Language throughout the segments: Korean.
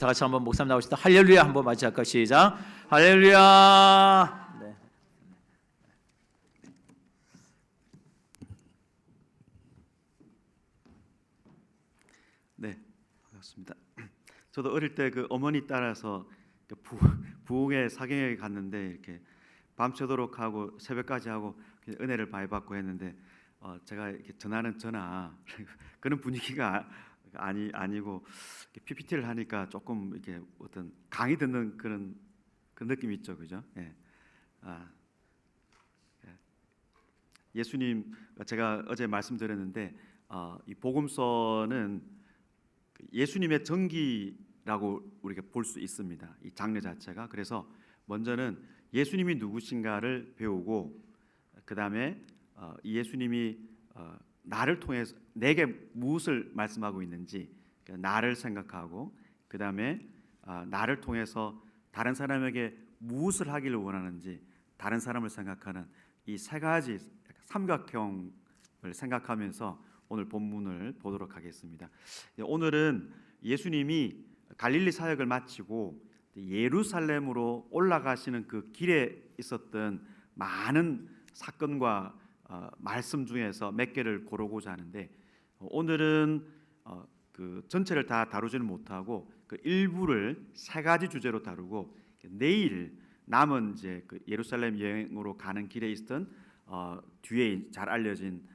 다 같이 한번 목사님 나오시다 할렐루야 한번 같이 할까? 시작. 할렐루야. 네. 네, 반갑습니다. 저도 어릴 때 그 어머니 따라서 부흥회 사경에 갔는데 이렇게 밤새도록 하고 새벽까지 하고 은혜를 많이 받고 했는데 제가 이렇게 전하는 전화 그런 분위기가 아니고 PPT를 하니까 조금 이렇게 어떤 강의 듣는 그런 느낌이 있죠, 그죠? 예. 예수님 제가 어제 말씀드렸는데 이 복음서는 예수님의 전기라고 우리가 볼 수 있습니다. 이 장르 자체가. 그래서 먼저는 예수님이 누구신가를 배우고 그 다음에 예수님이 나를 통해서 내게 무엇을 말씀하고 있는지 나를 생각하고 그 다음에 나를 통해서 다른 사람에게 무엇을 하기를 원하는지 다른 사람을 생각하는 이 세 가지 삼각형을 생각하면서 오늘 본문을 보도록 하겠습니다. 오늘은 예수님이 갈릴리 사역을 마치고 예루살렘으로 올라가시는 그 길에 있었던 많은 사건과 말씀 중에서 몇 개를 고르고자 하는데 오늘은 그 전체를 다 다루지는 못하고 그 일부를 세 가지 주제로 다루고 내일 남은 이제 그 예루살렘 여행으로 가는 길에 있던 뒤에 잘 알려진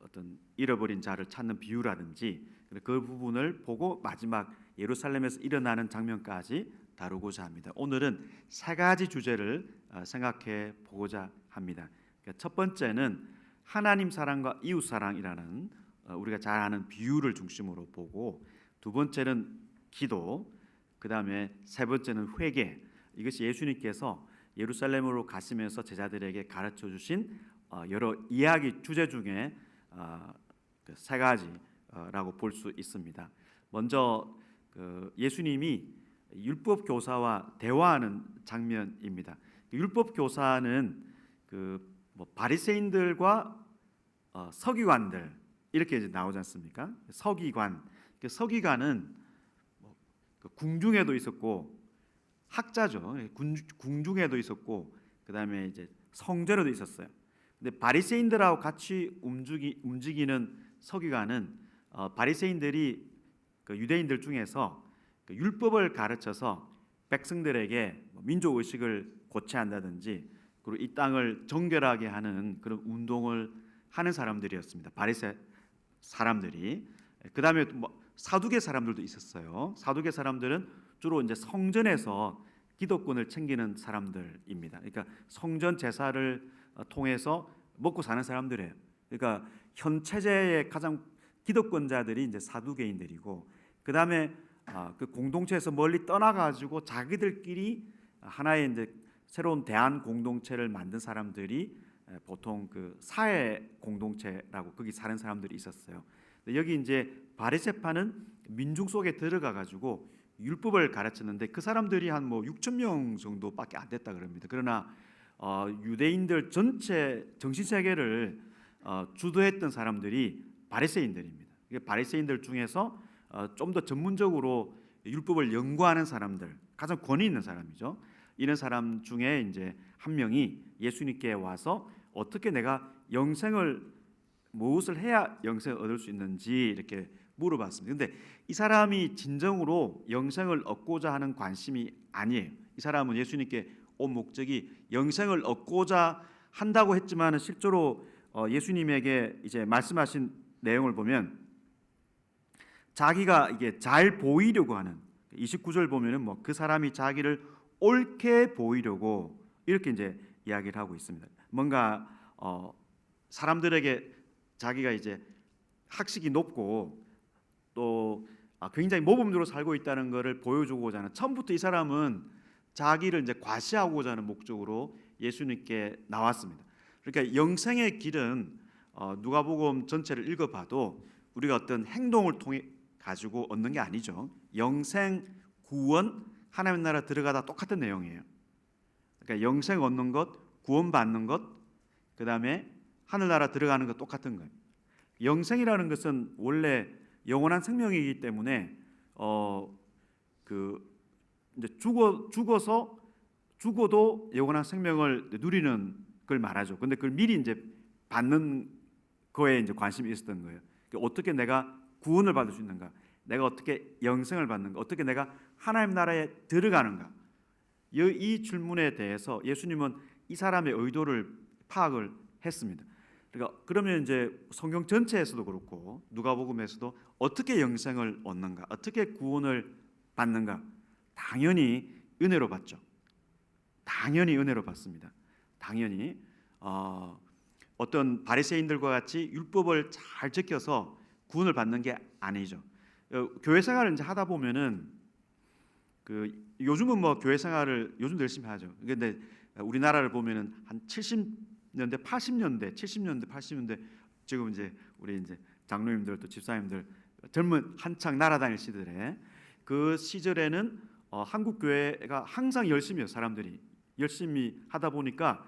어떤 잃어버린 자를 찾는 비유라든지 그 부분을 보고 마지막 예루살렘에서 일어나는 장면까지 다루고자 합니다. 오늘은 세 가지 주제를 생각해 보고자 합니다. 첫 번째는 하나님 사랑과 이웃 사랑이라는 우리가 잘 아는 비유를 중심으로 보고 두 번째는 기도, 그 다음에 세 번째는 회개. 이것이 예수님께서 예루살렘으로 가시면서 제자들에게 가르쳐 주신 여러 이야기 주제 중에 세 가지라고 볼 수 있습니다. 먼저 예수님이 율법 교사와 대화하는 장면입니다. 율법 교사는 바리새인들과 서기관들 이렇게 이제 나오지 않습니까? 서기관은 궁중에도 있었고 학자죠. 궁중에도 있었고 그 다음에 이제 성전에도 있었어요. 근데 바리새인들하고 같이 움직이는 서기관은 바리새인들이 그 유대인들 중에서 그 율법을 가르쳐서 백성들에게 민족 의식을 고취한다든지 그리고 이 땅을 정결하게 하는 그런 운동을 하는 사람들이었습니다. 바리새 사람들이. 그 다음에 사두개 사람들도 있었어요. 사두개 사람들은 주로 이제 성전에서 기독권을 챙기는 사람들입니다. 그러니까 성전 제사를 통해서 먹고 사는 사람들이에요. 그러니까 현 체제의 가장 기독권자들이 이제 사두개인들이고, 그 다음에 그 공동체에서 멀리 떠나가지고 자기들끼리 하나의 이제 새로운 대한 공동체를 만든 사람들이 보통 그 사회 공동체라고 거기 사는 사람들이 있었어요. 여기 이제 바리새파는 민중 속에 들어가 가지고 율법을 가르쳤는데 그 사람들이 한 6천 명 정도밖에 안 됐다 그럽니다. 그러나 유대인들 전체 정신 세계를 주도했던 사람들이 바리새인들입니다. 바리새인들 중에서 좀 더 전문적으로 율법을 연구하는 사람들, 가장 권위 있는 사람이죠. 이런 사람 중에 이제 한 명이 예수님께 와서 어떻게 내가 무엇을 해야 영생을 얻을 수 있는지 이렇게 물어봤습니다. 그런데 이 사람이 진정으로 영생을 얻고자 하는 관심이 아니에요. 이 사람은 예수님께 온 목적이 영생을 얻고자 한다고 했지만 실제로 예수님에게 이제 말씀하신 내용을 보면 자기가 이게 잘 보이려고 하는 29절 보면은 그 사람이 자기를 옳게 보이려고 이렇게 이제 이야기를 하고 있습니다. 뭔가 사람들에게 자기가 이제 학식이 높고 또 굉장히 모범적으로 살고 있다는 것을 보여주고자 하는, 처음부터 이 사람은 자기를 이제 과시하고자 하는 목적으로 예수님께 나왔습니다. 그러니까 영생의 길은 누가복음 전체를 읽어봐도 우리가 어떤 행동을 통해 가지고 얻는 게 아니죠. 영생, 구원, 하나님 나라 들어가다 똑같은 내용이에요. 그러니까 영생 얻는 것, 구원 받는 것, 그 다음에 하늘나라 들어가는 것 똑같은 거예요. 영생이라는 것은 원래 영원한 생명이기 때문에 그 이제 죽어도 영원한 생명을 누리는 걸 말하죠. 근데 그걸 미리 이제 받는 거에 이제 관심이 있었던 거예요. 그러니까 어떻게 내가 구원을 받을 수 있는가? 내가 어떻게 영생을 받는가? 어떻게 내가 하나님 나라에 들어가는가? 이 질문에 대해서 예수님은 이 사람의 의도를 파악을 했습니다. 그러니까 그러면 이제 성경 전체에서도 그렇고 누가복음에서도 어떻게 영생을 얻는가? 어떻게 구원을 받는가? 당연히 은혜로 받죠. 당연히 은혜로 받습니다. 당연히 어떤 바리새인들과 같이 율법을 잘 지켜서 구원을 받는 게 아니죠. 교회 생활을 이제 하다 보면은 요즘은 뭐 교회 생활을 요즘도 열심히 하죠. 근데 우리나라를 보면은 한 70년대, 80년대, 70년대, 80년대 지금 이제 우리 이제 장로님들 또 집사님들 젊은 한창 날아다닐 시절에 그 시절에는 한국 교회가 항상 열심히 해요. 사람들이 열심히 하다 보니까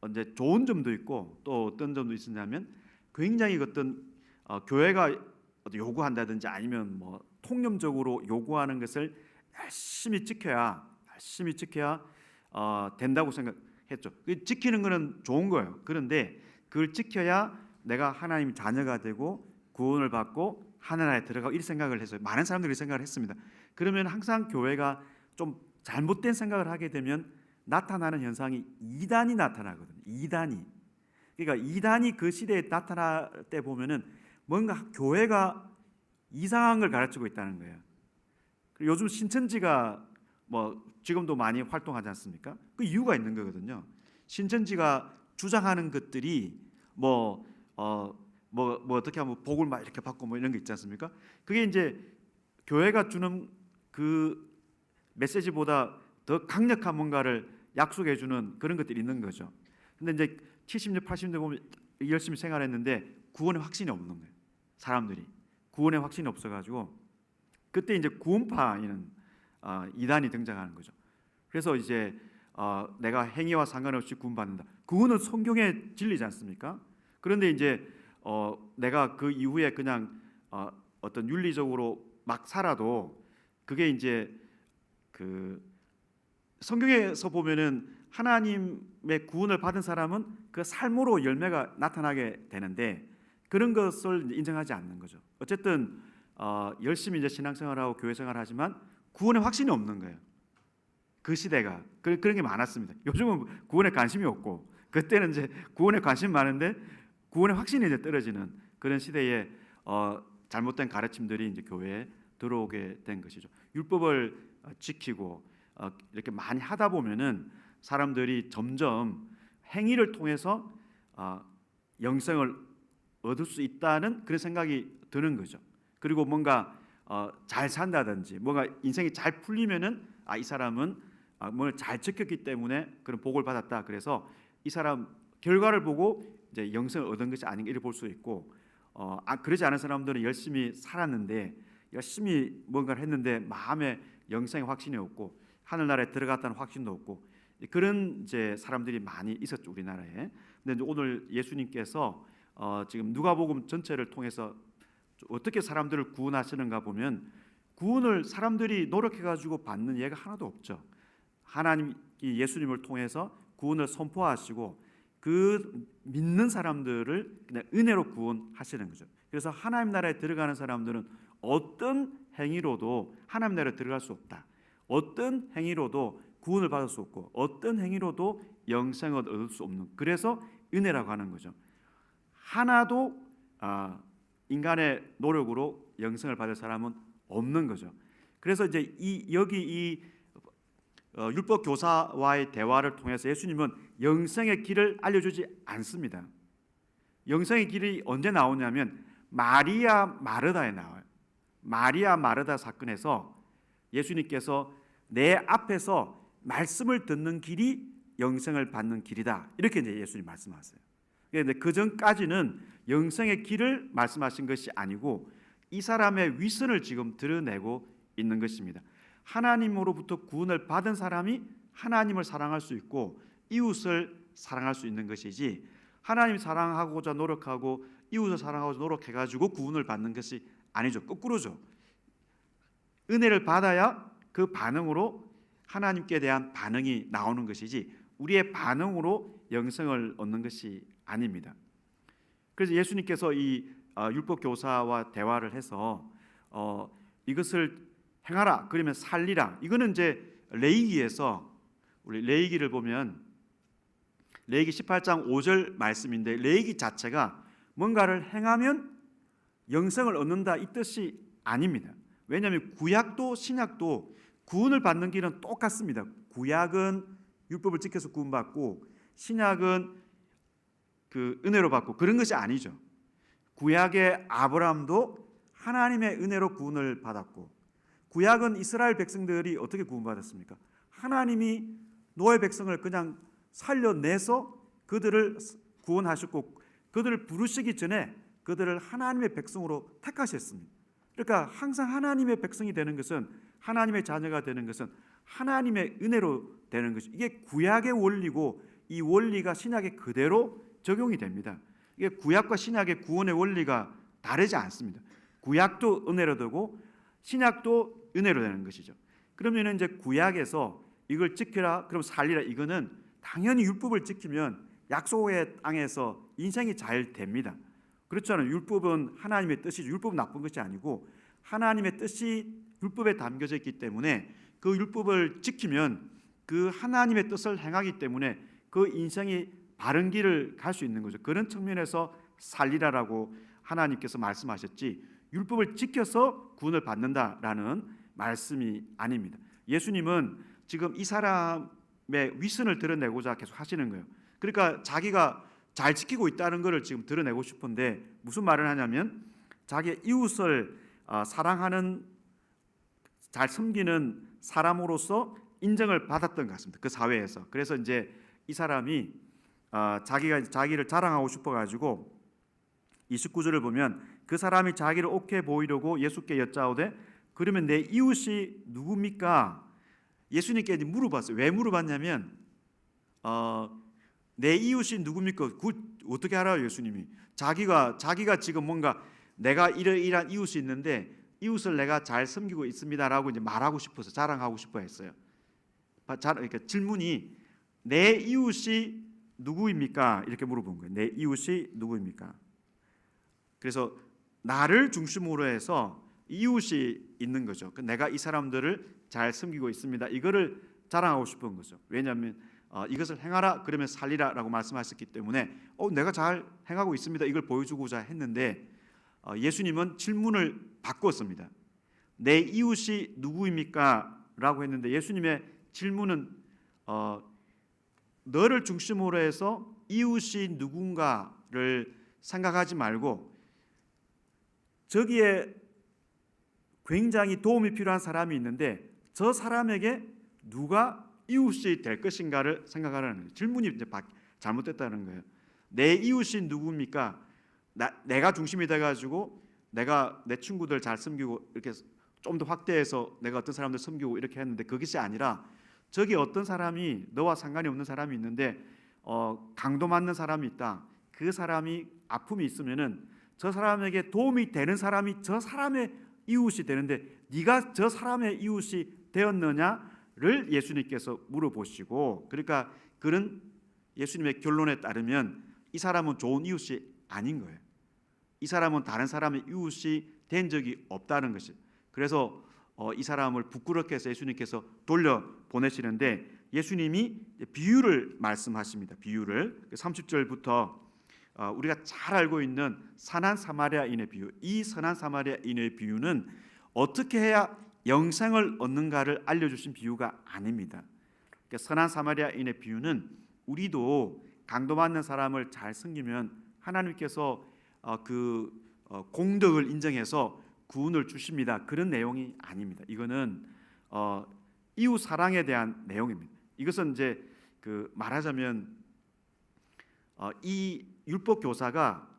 이제 좋은 점도 있고 또 어떤 점도 있었냐면 굉장히 어떤 교회가 요구한다든지 아니면 뭐 통념적으로 요구하는 것을 열심히 지켜야 된다고 생각했죠. 지키는 것은 좋은 거예요. 그런데 그걸 지켜야 내가 하나님 자녀가 되고 구원을 받고 하늘나라에 들어가고 이 생각을 했어요. 많은 사람들이 생각을 했습니다. 그러면 항상 교회가 좀 잘못된 생각을 하게 되면 나타나는 현상이 이단이 나타나거든요. 이단이. 그러니까 이단이 그 시대에 나타날 때 보면은 뭔가 교회가 이상한 걸 가르치고 있다는 거예요. 요즘 신천지가 뭐 지금도 많이 활동하지 않습니까? 그 이유가 있는 거거든요. 신천지가 주장하는 것들이 뭐 어떻게 하면 복을 막 이렇게 받고 뭐 이런 거 있지 않습니까? 그게 이제 교회가 주는 그 메시지보다 더 강력한 뭔가를 약속해 주는 그런 것들이 있는 거죠. 근데 이제 70년, 80년 보면 열심히 생활했는데 구원의 확신이 없는 거예요. 사람들이 구원의 확신이 없어가지고 그때 이제 구원파에는 이단이 등장하는 거죠. 그래서 이제 내가 행위와 상관없이 구원받는다. 그거는 성경의 진리지 않습니까? 그런데 이제 내가 그 이후에 그냥 어떤 윤리적으로 막 살아도 그게 이제 그 성경에서 보면은 하나님의 구원을 받은 사람은 그 삶으로 열매가 나타나게 되는데 그런 것을 인정하지 않는 거죠. 어쨌든 열심히 이제 신앙생활하고 교회생활을 하지만 구원의 확신이 없는 거예요. 그 시대가 그런 게 많았습니다. 요즘은 구원에 관심이 없고 그때는 이제 구원에 관심 많은데 구원의 확신이 이제 떨어지는 그런 시대에 잘못된 가르침들이 이제 교회에 들어오게 된 것이죠. 율법을 지키고 이렇게 많이 하다 보면은 사람들이 점점 행위를 통해서 영생을 얻을 수 있다는 그런 생각이 드는 거죠. 그리고 뭔가 잘 산다든지 뭔가 인생이 잘 풀리면은 이 사람은 뭘 잘 지켰기 때문에 그런 복을 받았다. 그래서 이 사람 결과를 보고 이제 영생을 얻은 것이 아닌가 이렇게 볼 수 있고 그러지 않은 사람들은 열심히 살았는데 열심히 뭔가를 했는데 마음에 영생의 확신이 없고 하늘나라에 들어갔다는 확신도 없고 그런 이제 사람들이 많이 있었죠 우리나라에. 근데 이제 오늘 예수님께서 지금 누가복음 전체를 통해서 어떻게 사람들을 구원하시는가 보면 구원을 사람들이 노력해가지고 받는 예가 하나도 없죠. 하나님 예수님을 통해서 구원을 선포하시고 그 믿는 사람들을 그냥 은혜로 구원하시는 거죠. 그래서 하나님 나라에 들어가는 사람들은 어떤 행위로도 하나님 나라에 들어갈 수 없다. 어떤 행위로도 구원을 받을 수 없고 어떤 행위로도 영생을 얻을 수 없는 그래서 은혜라고 하는 거죠. 하나도 인간의 노력으로 영생을 받을 사람은 없는 거죠. 그래서 이제 이 율법 교사와의 대화를 통해서 예수님은 영생의 길을 알려주지 않습니다. 영생의 길이 언제 나오냐면 마리아 마르다에 나와요. 마리아 마르다 사건에서 예수님께서 내 앞에서 말씀을 듣는 길이 영생을 받는 길이다. 이렇게 이제 예수님 말씀하세요. 그런데 그 전까지는 영생의 길을 말씀하신 것이 아니고 이 사람의 위선을 지금 드러내고 있는 것입니다. 하나님으로부터 구원을 받은 사람이 하나님을 사랑할 수 있고 이웃을 사랑할 수 있는 것이지 하나님 사랑하고자 노력하고 이웃을 사랑하고자 노력해가지고 구원을 받는 것이 아니죠. 거꾸로죠. 은혜를 받아야 그 반응으로 하나님께 대한 반응이 나오는 것이지 우리의 반응으로 영생을 얻는 것이 아닙니다. 그래서 예수님께서 이 율법 교사와 대화를 해서 이것을 행하라 그러면 살리라. 이거는 이제 레위기에서 우리 레위기를 보면 레위기 18장 5절 말씀인데 레위기 자체가 뭔가를 행하면 영생을 얻는다 이 뜻이 아닙니다. 왜냐하면 구약도 신약도 구원을 받는 길은 똑같습니다. 구약은 율법을 지켜서 구원받고 신약은 그 은혜로 받고 그런 것이 아니죠. 구약의 아브라함도 하나님의 은혜로 구원을 받았고 구약은 이스라엘 백성들이 어떻게 구원받았습니까? 하나님이 노예 백성을 그냥 살려내서 그들을 구원하셨고 그들을 부르시기 전에 그들을 하나님의 백성으로 택하셨습니다. 그러니까 항상 하나님의 백성이 되는 것은 하나님의 자녀가 되는 것은 하나님의 은혜로 되는 것이 이게 구약의 원리고 이 원리가 신약에 그대로 적용이 됩니다. 이게 구약과 신약의 구원의 원리가 다르지 않습니다. 구약도 은혜로 되고 신약도 은혜로 되는 것이죠. 그러면 이제 구약에서 이걸 지켜라 그럼 살리라 이거는 당연히 율법을 지키면 약속의 땅에서 인생이 잘 됩니다. 그렇잖아요. 율법은 하나님의 뜻이죠. 율법은 나쁜 것이 아니고 하나님의 뜻이 율법에 담겨져 있기 때문에 그 율법을 지키면 그 하나님의 뜻을 행하기 때문에 그 인생이 바른 길을 갈 수 있는 거죠. 그런 측면에서 살리라라고 하나님께서 말씀하셨지 율법을 지켜서 구원을 받는다라는 말씀이 아닙니다. 예수님은 지금 이 사람의 위선을 드러내고자 계속 하시는 거예요. 그러니까 자기가 잘 지키고 있다는 것을 지금 드러내고 싶은데 무슨 말을 하냐면 자기의 이웃을 사랑하는 잘 섬기는 사람으로서 인정을 받았던 것 같습니다. 그 사회에서. 그래서 이제 이 사람이 자기가 자기를 자랑하고 싶어 가지고 29절을 보면 그 사람이 자기를 옳게 보이려고 예수께 여짜오되 그러면 내 이웃이 누굽니까? 예수님께 물어봤어요. 왜 물어봤냐면 내 이웃이 누굽니까? 어떻게 알아요, 예수님이? 자기가 지금 뭔가 내가 이러이러한 이웃이 있는데 이웃을 내가 잘 섬기고 있습니다라고 이제 말하고 싶어서 자랑하고 싶어 했어요. 그러니까 질문이 내 이웃이 누구입니까? 이렇게 물어본 거예요. 내 이웃이 누구입니까? 그래서 나를 중심으로 해서 이웃이 있는 거죠. 내가 이 사람들을 잘 섬기고 있습니다. 이거를 자랑하고 싶은 거죠. 왜냐하면 이것을 행하라 그러면 살리라라고 말씀하셨기 때문에 내가 잘 행하고 있습니다. 이걸 보여주고자 했는데 예수님은 질문을 바꿨습니다. 내 이웃이 누구입니까? 라고 했는데 예수님의 질문은 너를 중심으로 해서 이웃이 누군가를 생각하지 말고 저기에 굉장히 도움이 필요한 사람이 있는데 저 사람에게 누가 이웃이 될 것인가를 생각하라는 거예요. 질문이 이제 잘못됐다는 거예요. 내 이웃이 누굽니까? 내가 중심이 돼가지고 내가 내 친구들 잘 섬기고 이렇게 좀 더 확대해서 내가 어떤 사람들 섬기고 이렇게 했는데 그것이 아니라 저기 어떤 사람이 너와 상관이 없는 사람이 있는데 강도 맞는 사람이 있다. 그 사람이 아픔이 있으면은 저 사람에게 도움이 되는 사람이 저 사람의 이웃이 되는데 네가 저 사람의 이웃이 되었느냐를 예수님께서 물어보시고 그러니까 그런 예수님의 결론에 따르면 이 사람은 좋은 이웃이 아닌 거예요. 이 사람은 다른 사람의 이웃이 된 적이 없다는 것이. 그래서 이 사람을 부끄럽게 해서 예수님께서 돌려 보내시는데 예수님이 비유를 말씀하십니다. 비유를 30절부터 우리가 잘 알고 있는 선한 사마리아인의 비유. 이 선한 사마리아인의 비유는 어떻게 해야 영생을 얻는가를 알려주신 비유가 아닙니다. 그러니까 선한 사마리아인의 비유는 우리도 강도 맞는 사람을 잘 섬기면 하나님께서 그 공덕을 인정해서 구원을 주십니다. 그런 내용이 아닙니다. 이거는 이웃 사랑에 대한 내용입니다. 이것은 이제 그 말하자면 이 율법 교사가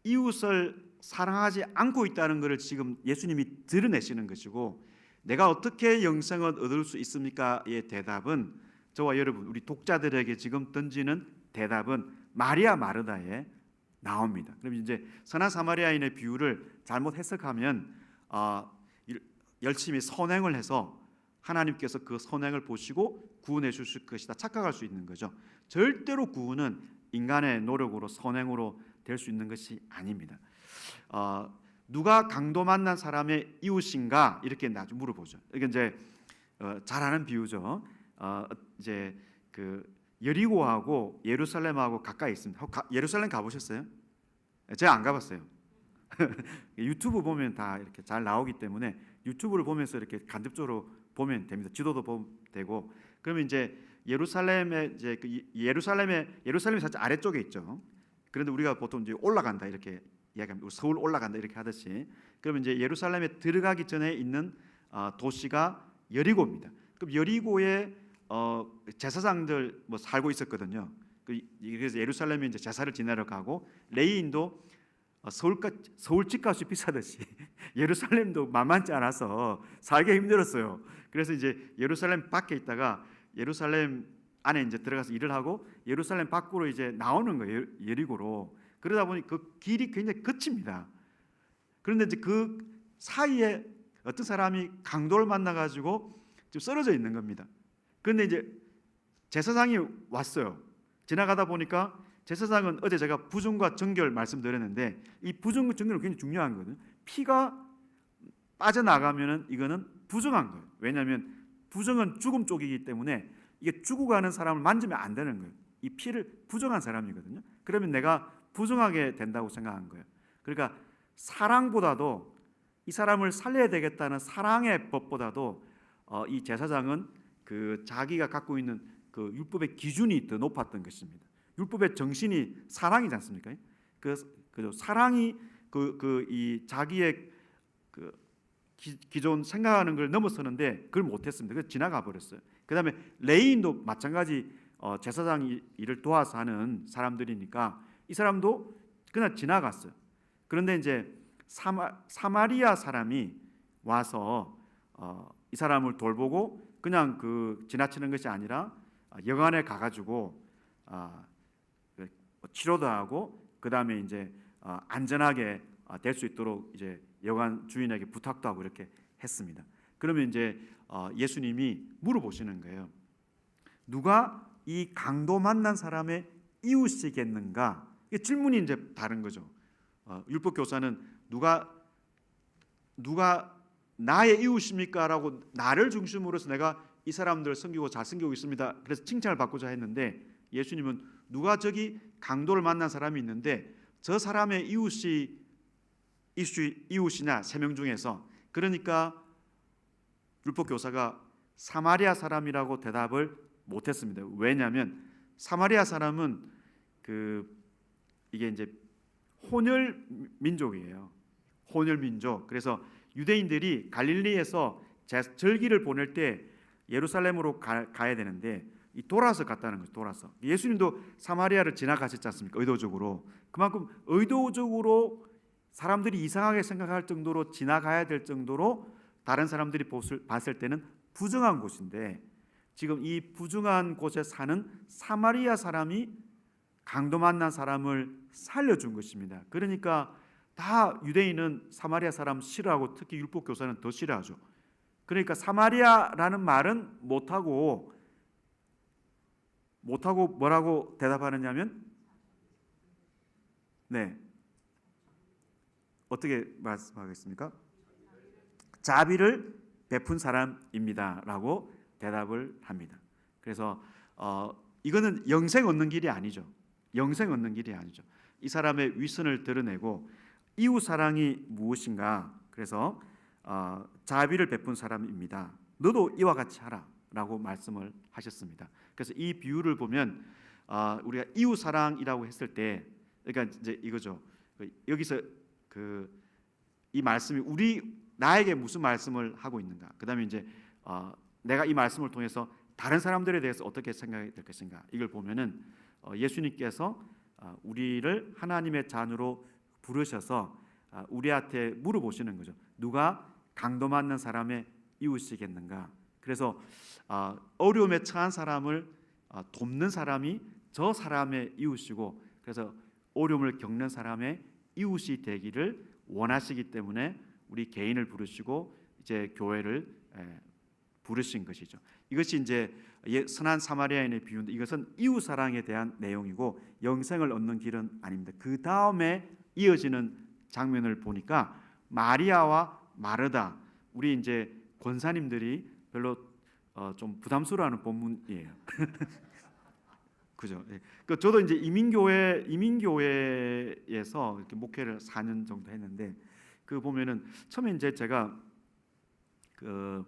이웃을 사랑하지 않고 있다는 것을 지금 예수님이 드러내시는 것이고 내가 어떻게 영생을 얻을 수 있습니까의 대답은 저와 여러분 우리 독자들에게 지금 던지는 대답은 마리아 마르다에 나옵니다. 그럼 이제 선한 사마리아인의 비유를 잘못 해석하면 열심히 선행을 해서 하나님께서 그 선행을 보시고 구원해 주실 것이다 착각할 수 있는 거죠. 절대로 구원은 인간의 노력으로 선행으로 될 수 있는 것이 아닙니다. 누가 강도 만난 사람의 이웃인가 이렇게 나중에 물어보죠. 이게 이제 잘 아는 비유죠. 이제 그 여리고하고 예루살렘하고 가까이 있습니다. 예루살렘 가보셨어요? 제가 안 가봤어요. 유튜브 보면 다 이렇게 잘 나오기 때문에 유튜브를 보면서 이렇게 간접적으로 보면 됩니다. 지도도 보면 되고. 그러면 이제 예루살렘에 이제 예루살렘이 살짝 아래쪽에 있죠. 그런데 우리가 보통 이제 올라간다 이렇게 이야기합니다. 서울 올라간다 이렇게 하듯이. 그러면 이제 예루살렘에 들어가기 전에 있는 도시가 여리고입니다. 그럼 여리고에 제사장들 뭐 살고 있었거든요. 그래서 예루살렘에 이제 제사를 지내러 가고 레위인도 서울 집값이 비싸듯이 예루살렘도 만만치 않아서 살기 힘들었어요. 그래서 이제 예루살렘 밖에 있다가 예루살렘 안에 이제 들어가서 일을 하고 예루살렘 밖으로 이제 나오는 거예요. 여리고로. 그러다 보니 그 길이 굉장히 거칩니다. 그런데 이제 그 사이에 어떤 사람이 강도를 만나 가지고 좀 쓰러져 있는 겁니다. 그런데 이제 제사장이 왔어요. 지나가다 보니까 제사장은 어제 제가 부정과 정결 말씀드렸는데 이 부정과 정결은 굉장히 중요한 거거든요. 피가 빠져나가면은 이거는 부정한 거예요. 왜냐하면 부정은 죽음 쪽이기 때문에 이게 죽어가는 사람을 만지면 안 되는 거예요. 이 피를 부정한 사람이거든요. 그러면 내가 부정하게 된다고 생각한 거예요. 그러니까 사랑보다도 이 사람을 살려야 되겠다는 사랑의 법보다도 이 제사장은 그 자기가 갖고 있는 그 율법의 기준이 더 높았던 것입니다. 율법의 정신이 사랑이지 않습니까? 그 사랑이 이 자기의 그 기존 생각하는 걸 넘어서는데 그걸 못했습니다. 그래서 지나가 버렸어요. 그다음에 레위인도 마찬가지 제사장 일을 도와서 하는 사람들이니까 이 사람도 그냥 지나갔어요. 그런데 이제 사마리아 사람이 와서 이 사람을 돌보고 그냥 그 지나치는 것이 아니라 여관에 가가지고 치료도 하고 그 다음에 이제 안전하게 될 수 있도록 이제 여관 주인에게 부탁도 하고 이렇게 했습니다. 그러면 이제 예수님이 물어보시는 거예요. 누가 이 강도 만난 사람의 이웃이겠는가? 이게 질문이 이제 다른 거죠. 율법 교사는 누가 나의 이웃입니까라고 나를 중심으로 해서 내가 이 사람들 섬기고 잘 섬기고 있습니다. 그래서 칭찬을 받고자 했는데 예수님은 누가 저기 강도를 만난 사람이 있는데 저 사람의 이웃이냐 3명 중에서 그러니까 율법 교사가 사마리아 사람이라고 대답을 못했습니다. 왜냐하면 사마리아 사람은 이게 이제 혼혈 민족이에요. 혼혈 민족. 그래서 유대인들이 갈릴리에서 절기를 보낼 때 예루살렘으로 가야 되는데 돌아서 갔다는 거죠. 돌아서. 예수님도 사마리아를 지나가셨지 않습니까? 의도적으로. 그만큼 의도적으로 사람들이 이상하게 생각할 정도로 지나가야 될 정도로 다른 사람들이 봤을 때는 부정한 곳인데 지금 이 부정한 곳에 사는 사마리아 사람이 강도 만난 사람을 살려준 것입니다. 그러니까 다 유대인은 사마리아 사람 싫어하고 특히 율법 교사는 더 싫어하죠. 그러니까 사마리아라는 말은 못하고 뭐라고 대답하느냐면 네 어떻게 말씀하겠습니까? 자비를 베푼 사람입니다라고 대답을 합니다. 그래서 이거는 영생 얻는 길이 아니죠. 영생 얻는 길이 아니죠. 이 사람의 위선을 드러내고 이웃 사랑이 무엇인가? 그래서 자비를 베푼 사람입니다. 너도 이와 같이 하라라고 말씀을 하셨습니다. 그래서 이 비유를 보면 우리가 이웃 사랑이라고 했을 때, 그러니까 이제 이거죠. 여기서 이 말씀이 나에게 무슨 말씀을 하고 있는가? 그다음에 이제 내가 이 말씀을 통해서 다른 사람들에 대해서 어떻게 생각이 될 것인가? 이걸 보면은 예수님께서 우리를 하나님의 자녀로 부르셔서 우리한테 물어보시는 거죠. 누가 강도 맞는 사람의 이웃이겠는가? 그래서 어려움에 처한 사람을 돕는 사람이 저 사람의 이웃이고, 그래서 어려움을 겪는 사람의 이웃이 되기를 원하시기 때문에 우리 개인을 부르시고 이제 교회를 부르신 것이죠. 이것이 이제 선한 사마리아인의 비유인데 이것은 이웃 사랑에 대한 내용이고 영생을 얻는 길은 아닙니다. 그 다음에 이어지는 장면을 보니까 마리아와 마르다, 우리 이제 권사님들이 별로 좀 부담스러워하는 본문이에요. 그죠? 예. 그 저도 이제 이민교회에서 이렇게 목회를 4년 정도 했는데 그 보면은 처음에 이제 제가 그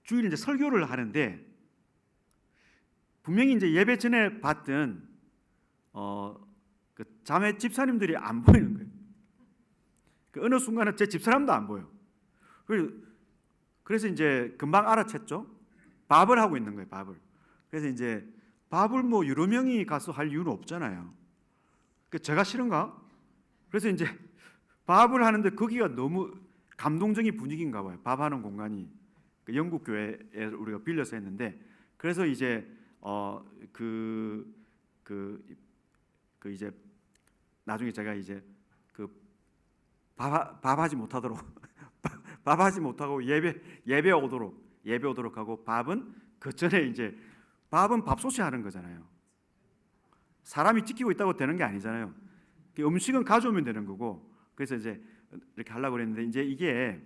주일 이제 설교를 하는데 분명히 이제 예배 전에 봤던 그 자매 집사님들이 안 보이는 거예요. 그 어느 순간은 제 집사람도 안 보여. 그래서 이제 금방 알아챘죠. 밥을 하고 있는 거예요. 밥을. 그래서 이제 밥을 뭐 여러 명이 가서 할 이유는 없잖아요. 그 제가 싫은가? 그래서 이제 밥을 하는데 거기가 너무 감동적인 분위기인가 봐요. 밥하는 공간이 그 영국 교회에 우리가 빌려서 했는데 그래서 이제 이제 나중에 제가 이제 그 밥하지 못하도록 밥하지 못하고 예배 오도록 하고 밥은 그 전에 이제 밥은 밥솥이 하는 거잖아요. 사람이 지키고 있다고 되는 게 아니잖아요. 음식은 가져오면 되는 거고 그래서 이제 이렇게 하려고 그랬는데 이제 이게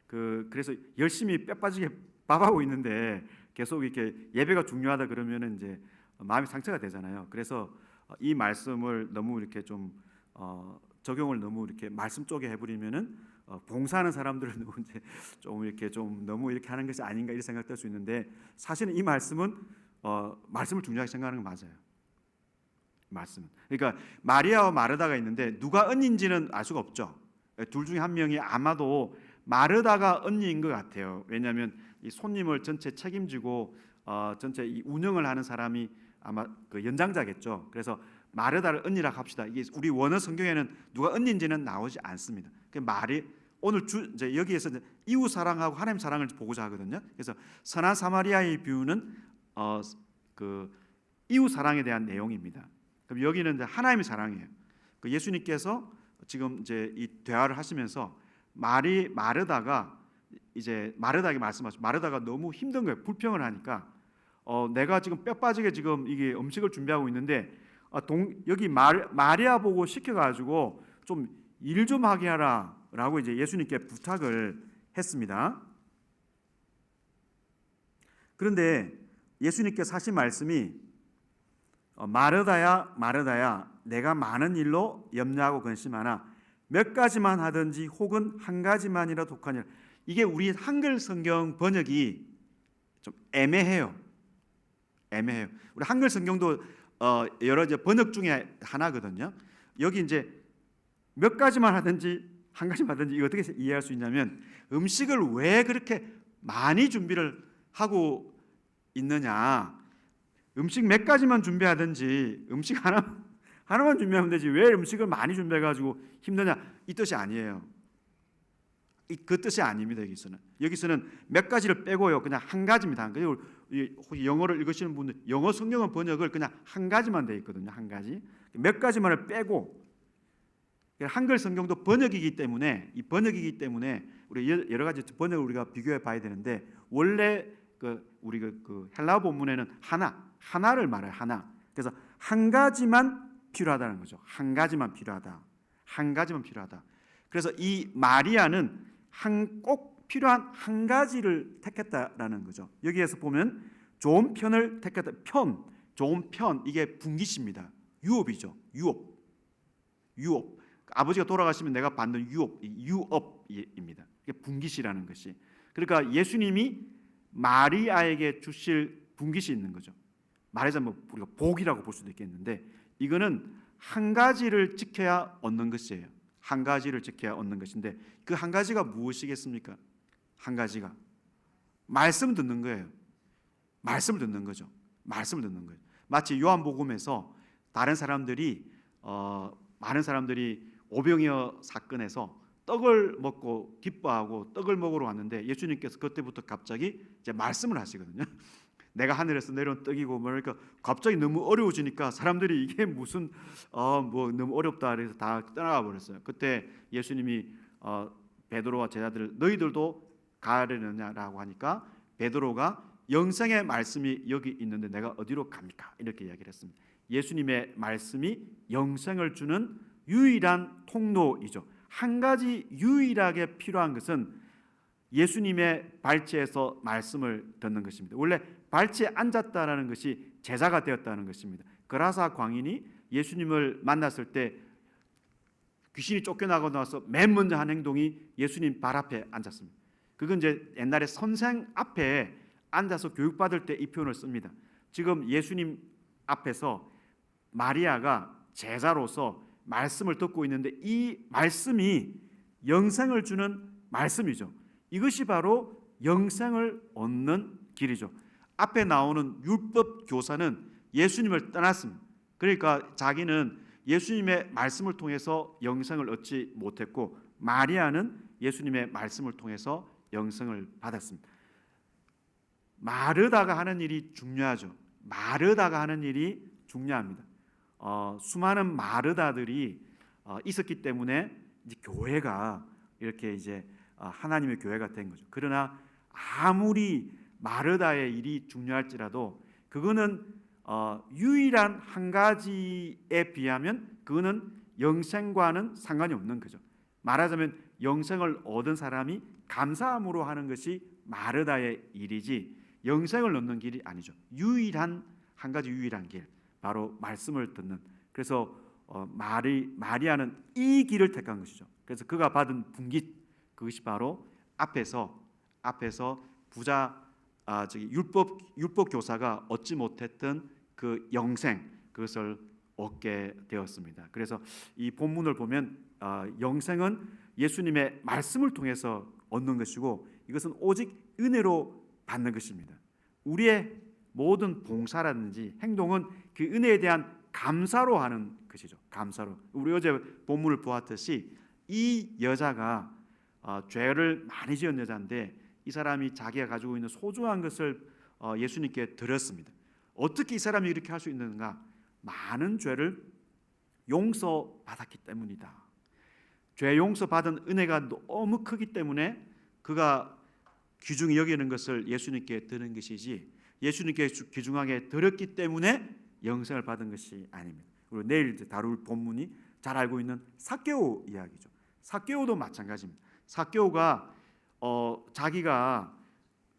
그래서 열심히 뼈 빠지게 밥하고 있는데 계속 이렇게 예배가 중요하다 그러면은 이제 마음이 상처가 되잖아요. 그래서 이 말씀을 너무 이렇게 좀 적용을 너무 이렇게 말씀 쪽에 해버리면은 봉사하는 사람들은 너무 이제 좀 이렇게 좀 너무 이렇게 하는 것이 아닌가 이런 생각될 수 있는데 사실은 이 말씀은 말씀을 중요하게 생각하는 건 맞아요. 말씀은 그러니까 마리아와 마르다가 있는데 누가 언니인지는 알 수가 없죠. 둘 중에 한 명이 아마도 마르다가 언니인 것 같아요. 왜냐하면 이 손님을 전체 책임지고 전체 이 운영을 하는 사람이 아마 그 연장자겠죠. 그래서 마르다를 언니라고 합시다. 이게 우리 원어 성경에는 누가 언니인지는 나오지 않습니다. 오늘 이제 여기에서 이제 이웃 사랑하고 하나님 사랑을 보고자 하거든요. 그래서 선한 사마리아의 비유는 그 이웃 사랑에 대한 내용입니다. 그럼 여기는 이제 하나님의 사랑이에요. 그 예수님께서 지금 이제 이 대화를 하시면서 마르다가 이제 마르다에게 말씀하시죠. 마르다가 너무 힘든 거예요. 불평을 하니까 내가 지금 뼈 빠지게 지금 이게 음식을 준비하고 있는데 여기 마리아 보고 시켜가지고 좀 일 좀 하게 하라라고 이제 예수님께 부탁을 했습니다. 그런데 예수님께서 하신 말씀이 마르다야 마르다야 내가 많은 일로 염려하고 근심하나 몇 가지만 하든지 혹은 한 가지만이라 독하니라. 이게 우리 한글 성경 번역이 좀 애매해요. 우리 한글 성경도 여러 이제 번역 중에 하나거든요. 여기 이제 몇 가지만 하든지 한 가지만 하든지 이거 어떻게 이해할 수 있냐면 음식을 왜 그렇게 많이 준비를 하고 있느냐. 음식 몇 가지만 준비하든지 음식 하나만 준비하면 되지 왜 음식을 많이 준비해가지고 힘드냐 이 뜻이 아니에요. 그 뜻이 아닙니다. 여기서는 몇 가지를 빼고요 그냥 한 가지입니다. 그리고 혹시 영어를 읽으시는 분들 영어 성경은 번역을 그냥 한 가지만 돼 있거든요. 한 가지 몇 가지만을 빼고 한글 성경도 번역이기 때문에 우리 여러 가지 번역을 우리가 비교해 봐야 되는데 원래 우리 그 헬라어 본문에는 하나를 말해요. 하나. 그래서 한 가지만 필요하다는 거죠. 한 가지만 필요하다. 그래서 이 마리아는 꼭 필요한 한 가지를 택했다라는 거죠. 여기에서 보면 좋은 편을 택했다. 좋은 편 이게 분기시입니다. 유업이죠. 유업. 아버지가 돌아가시면 내가 받는 유업입니다. 이게 분기시라는 것이. 그러니까 예수님이 마리아에게 주실 분깃이 있는 거죠. 말하자면 우리가 복이라고 볼 수도 있겠는데 이거는 한 가지를 지켜야 얻는 것이에요. 한 가지를 지켜야 얻는 것인데 그 한 가지가 무엇이겠습니까? 한 가지가 말씀 듣는 거예요. 말씀을 듣는 거죠. 마치 요한복음에서 많은 사람들이 오병이어 사건에서 떡을 먹고 기뻐하고 떡을 먹으러 왔는데 예수님께서 그때부터 갑자기 이제 말씀을 하시거든요. 내가 하늘에서 내려온 떡이고 그러니까 갑자기 너무 어려워지니까 사람들이 이게 무슨 뭐 너무 어렵다 그래서 다 떠나가 버렸어요. 그때 예수님이 베드로와 제자들 너희들도 가려느냐라고 하니까 베드로가 영생의 말씀이 여기 있는데 내가 어디로 갑니까? 이렇게 이야기를 했습니다. 예수님의 말씀이 영생을 주는 유일한 통로이죠. 한 가지 유일하게 필요한 것은 예수님의 발치에서 말씀을 듣는 것입니다. 원래 발치에 앉았다라는 것이 제자가 되었다는 것입니다. 그라사 광인이 예수님을 만났을 때 귀신이 쫓겨나고 나서 맨 먼저 한 행동이 예수님 발 앞에 앉았습니다. 그건 이제 옛날에 선생 앞에 앉아서 교육받을 때 이 표현을 씁니다. 지금 예수님 앞에서 마리아가 제자로서 말씀을 듣고 있는데 이 말씀이 영생을 주는 말씀이죠. 이것이 바로 영생을 얻는 길이죠. 앞에 나오는 율법 교사는 예수님을 떠났습니다. 그러니까 자기는 예수님의 말씀을 통해서 영생을 얻지 못했고 마리아는 예수님의 말씀을 통해서 영생을 받았습니다. 마르다가 하는 일이 중요하죠. 마르다가 하는 일이 중요합니다. 수많은 마르다들이 있었기 때문에 이제 교회가 이렇게 이제 하나님의 교회가 된 거죠. 그러나 아무리 마르다의 일이 중요할지라도 그거는 유일한 한 가지에 비하면 그거는 영생과는 상관이 없는 거죠. 말하자면 영생을 얻은 사람이 감사함으로 하는 것이 마르다의 일이지 영생을 얻는 길이 아니죠. 유일한 한 가지 유일한 길, 바로 말씀을 듣는. 그래서 마리아는 이 길을 택한 것이죠. 그래서 그가 받은 분깃, 그것이 바로 앞에서 부자 율법 교사가 얻지 못했던 그 영생, 그것을 얻게 되었습니다. 그래서 이 본문을 보면 영생은 예수님의 말씀을 통해서 얻는 것이고 이것은 오직 은혜로 받는 것입니다. 우리의 모든 봉사라든지 행동은 그 은혜에 대한 감사로 하는 것이죠. 감사로. 우리 어제 본문을 보았듯이 이 여자가 죄를 많이 지은 여자인데 이 사람이 자기가 가지고 있는 소중한 것을 예수님께 드렸습니다. 어떻게 이 사람이 이렇게 할 수 있는가? 많은 죄를 용서받았기 때문이다. 죄 용서받은 은혜가 너무 크기 때문에 그가 귀중히 여기는 것을 예수님께 드린 것이지 예수님께 귀중하게 드렸기 때문에 영생을 받은 것이 아닙니다. 그리고 내일 다룰 본문이 잘 알고 있는 삭개오 이야기죠. 삭개오도 마찬가지입니다. 삭개오가 자기가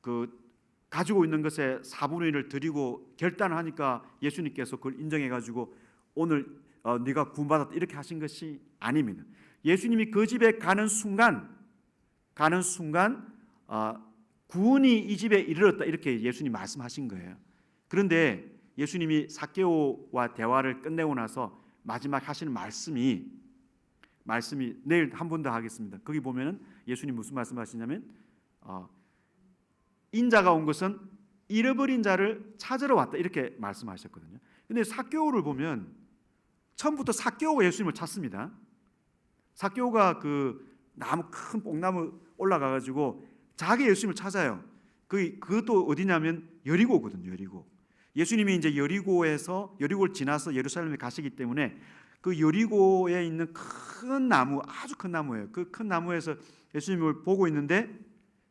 그 가지고 있는 것의 4분의 1을 드리고 결단을 하니까 예수님께서 그걸 인정해가지고 오늘 네가 구원받았다 이렇게 하신 것이 아닙니다. 예수님이 그 집에 가는 순간 구원이 이 집에 이르렀다 이렇게 예수님 말씀하신 거예요. 그런데 예수님이 삭개오와 대화를 끝내고 나서 마지막 하시는 말씀이 내일 한 번 더 하겠습니다. 거기 보면은 예수님 무슨 말씀하시냐면 인자가 온 것은 잃어버린 자를 찾으러 왔다 이렇게 말씀하셨거든요. 근데 삭개오를 보면 처음부터 삭개오가 예수님을 찾습니다. 삭개오가 그 나무 큰 뽕나무 올라가 가지고 자기 예수님을 찾아요. 그것도 어디냐면 여리고거든요. 여리고. 예수님이 이제 여리고를 지나서 예루살렘에 가시기 때문에 그 여리고에 있는 큰 나무, 아주 큰 나무예요. 그 큰 나무에서 예수님을 보고 있는데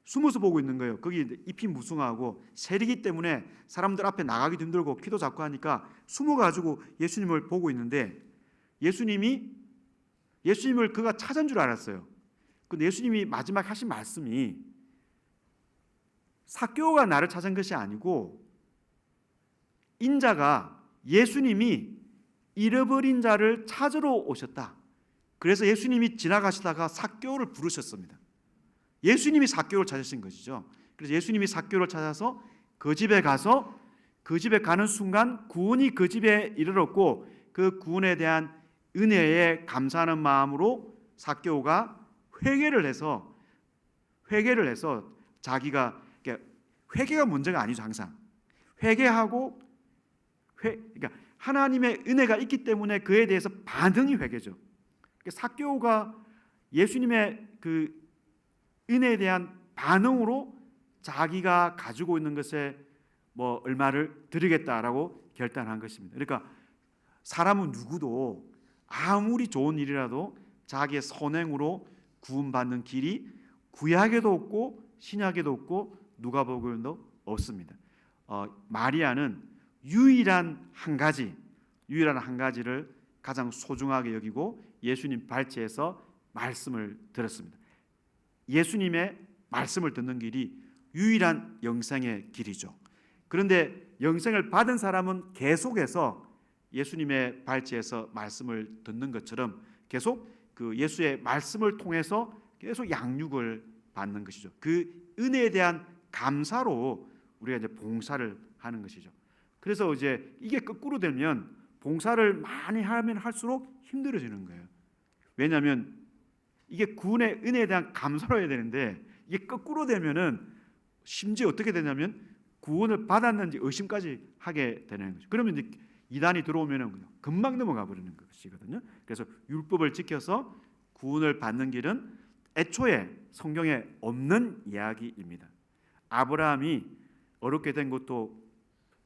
숨어서 보고 있는 거예요. 거기 잎이 무성하고 세리기 때문에 사람들 앞에 나가기도 힘들고 키도 작고 하니까 숨어가지고 예수님을 보고 있는데 예수님을 그가 찾은 줄 알았어요. 근데 예수님이 마지막 하신 말씀이 삭개오가 나를 찾은 것이 아니고 인자가 예수님이 잃어버린 자를 찾으러 오셨다. 그래서 예수님이 지나가시다가 삭개오를 부르셨습니다. 예수님이 삭개오를 찾으신 것이죠. 그래서 예수님이 삭개오를 찾아서 그 집에 가서 그 집에 가는 순간 구원이 그 집에 이르렀고 그 구원에 대한 은혜에 감사하는 마음으로 삭개오가 회개를 해서 자기가 회개가 문제가 아니죠. 항상 회개하고 그러니까 하나님의 은혜가 있기 때문에 그에 대해서 반응이 회개죠. 삭개오가 예수님의 그 은혜에 대한 반응으로 자기가 가지고 있는 것에 뭐 얼마를 드리겠다라고 결단한 것입니다. 그러니까 사람은 누구도 아무리 좋은 일이라도 자기의 선행으로 구원받는 길이 구약에도 없고 신약에도 없고 누가복음에도 없습니다. 마리아는 유일한 한 가지를 가장 소중하게 여기고 예수님 발치에서 말씀을 들었습니다. 예수님의 말씀을 듣는 길이 유일한 영생의 길이죠. 그런데 영생을 받은 사람은 계속해서 예수님의 발치에서 말씀을 듣는 것처럼 계속 그 예수의 말씀을 통해서 계속 양육을 받는 것이죠. 그 은혜에 대한 감사로 우리가 이제 봉사를 하는 것이죠. 그래서 이제 이게 거꾸로 되면 봉사를 많이 하면 할수록 힘들어지는 거예요. 왜냐하면 이게 구원의 은혜에 대한 감사로 해야 되는데 이게 거꾸로 되면은 심지어 어떻게 되냐면 구원을 받았는지 의심까지 하게 되는 거죠. 그러면 이제 이단이 들어오면은 그냥 금방 넘어가 버리는 것이거든요. 그래서 율법을 지켜서 구원을 받는 길은 애초에 성경에 없는 이야기입니다. 아브라함이 어렵게 된 것도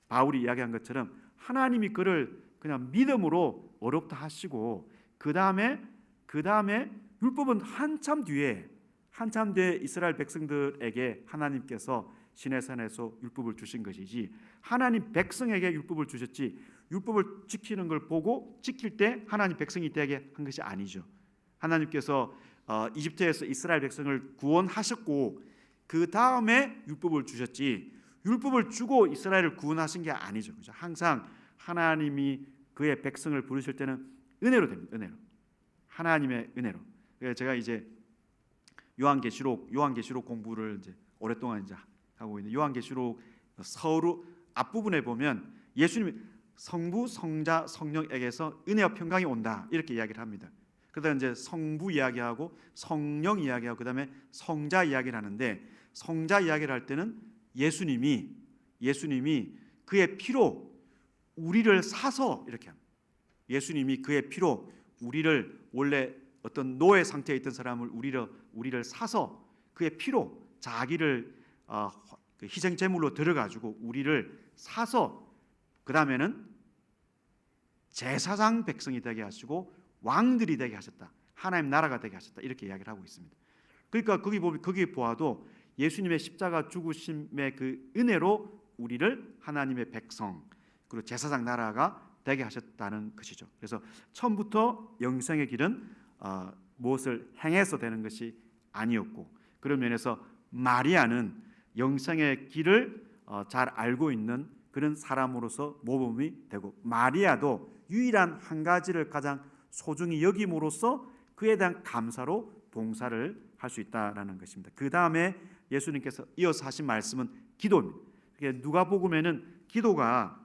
바울이 이야기한 것처럼 하나님이 그를 그냥 믿음으로 어렵다 하시고 그 다음에 율법은 한참 뒤에 이스라엘 백성들에게 하나님께서 시내산에서 율법을 주신 것이지 하나님 백성에게 율법을 주셨지 율법을 지키는 걸 보고 지킬 때 하나님 백성이 되게 한 것이 아니죠. 하나님께서 이집트에서 이스라엘 백성을 구원하셨고 그 다음에 율법을 주셨지 율법을 주고 이스라엘을 구원하신 게 아니죠. 그렇죠? 항상 하나님이 그의 백성을 부르실 때는 은혜로 됩니다. 은혜로. 하나님의 은혜로. 그래서 제가 이제 요한계시록 공부를 이제 오랫동안 이제 하고 있는 요한계시록 서루 앞부분에 보면 예수님이 성부, 성자, 성령에게서 은혜와 평강이 온다 이렇게 이야기를 합니다. 그다음 이제 성부 이야기하고 성령 이야기하고 그다음에 성자 이야기를 하는데 성자 이야기를 할 때는 예수님이 그의 피로 우리를 사서 이렇게 합니다. 예수님이 그의 피로 우리를 원래 어떤 노예 상태에 있던 사람을 우리를 사서 그의 피로 자기를 희생 제물로 들어가지고 우리를 사서 그 다음에는 제사장 백성이 되게 하시고 왕들이 되게 하셨다. 하나님 나라가 되게 하셨다. 이렇게 이야기를 하고 있습니다. 그러니까 거기 보아도 예수님의 십자가 죽으심의 그 은혜로 우리를 하나님의 백성 그리고 제사장 나라가 되게 하셨다는 것이죠. 그래서 처음부터 영생의 길은 무엇을 행해서 되는 것이 아니었고 그런 면에서 마리아는 영생의 길을 잘 알고 있는 그런 사람으로서 모범이 되고 마리아도 유일한 한 가지를 가장 소중히 여김으로써 그에 대한 감사로 봉사를 할 수 있다라는 것입니다. 그 다음에 예수님께서 이어서 하신 말씀은 기도입니다. 누가복음에는 기도가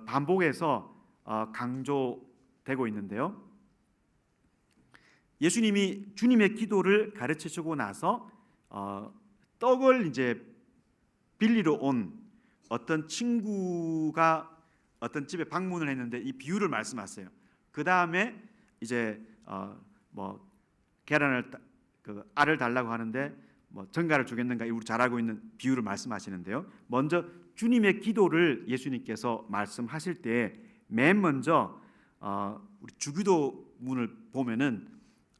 반복해서 강조되고 있는데요. 예수님이 주님의 기도를 가르치시고 나서 떡을 이제 빌리러 온 어떤 친구가 어떤 집에 방문을 했는데 이 비유를 말씀하세요. 그 다음에 이제 계란을 알을 달라고 하는데 전갈을 주겠는가 우리 잘 알고 있는 비유를 말씀하시는데요. 먼저 주님의 기도를 예수님께서 말씀하실 때 맨 먼저 우리 주기도문을 보면은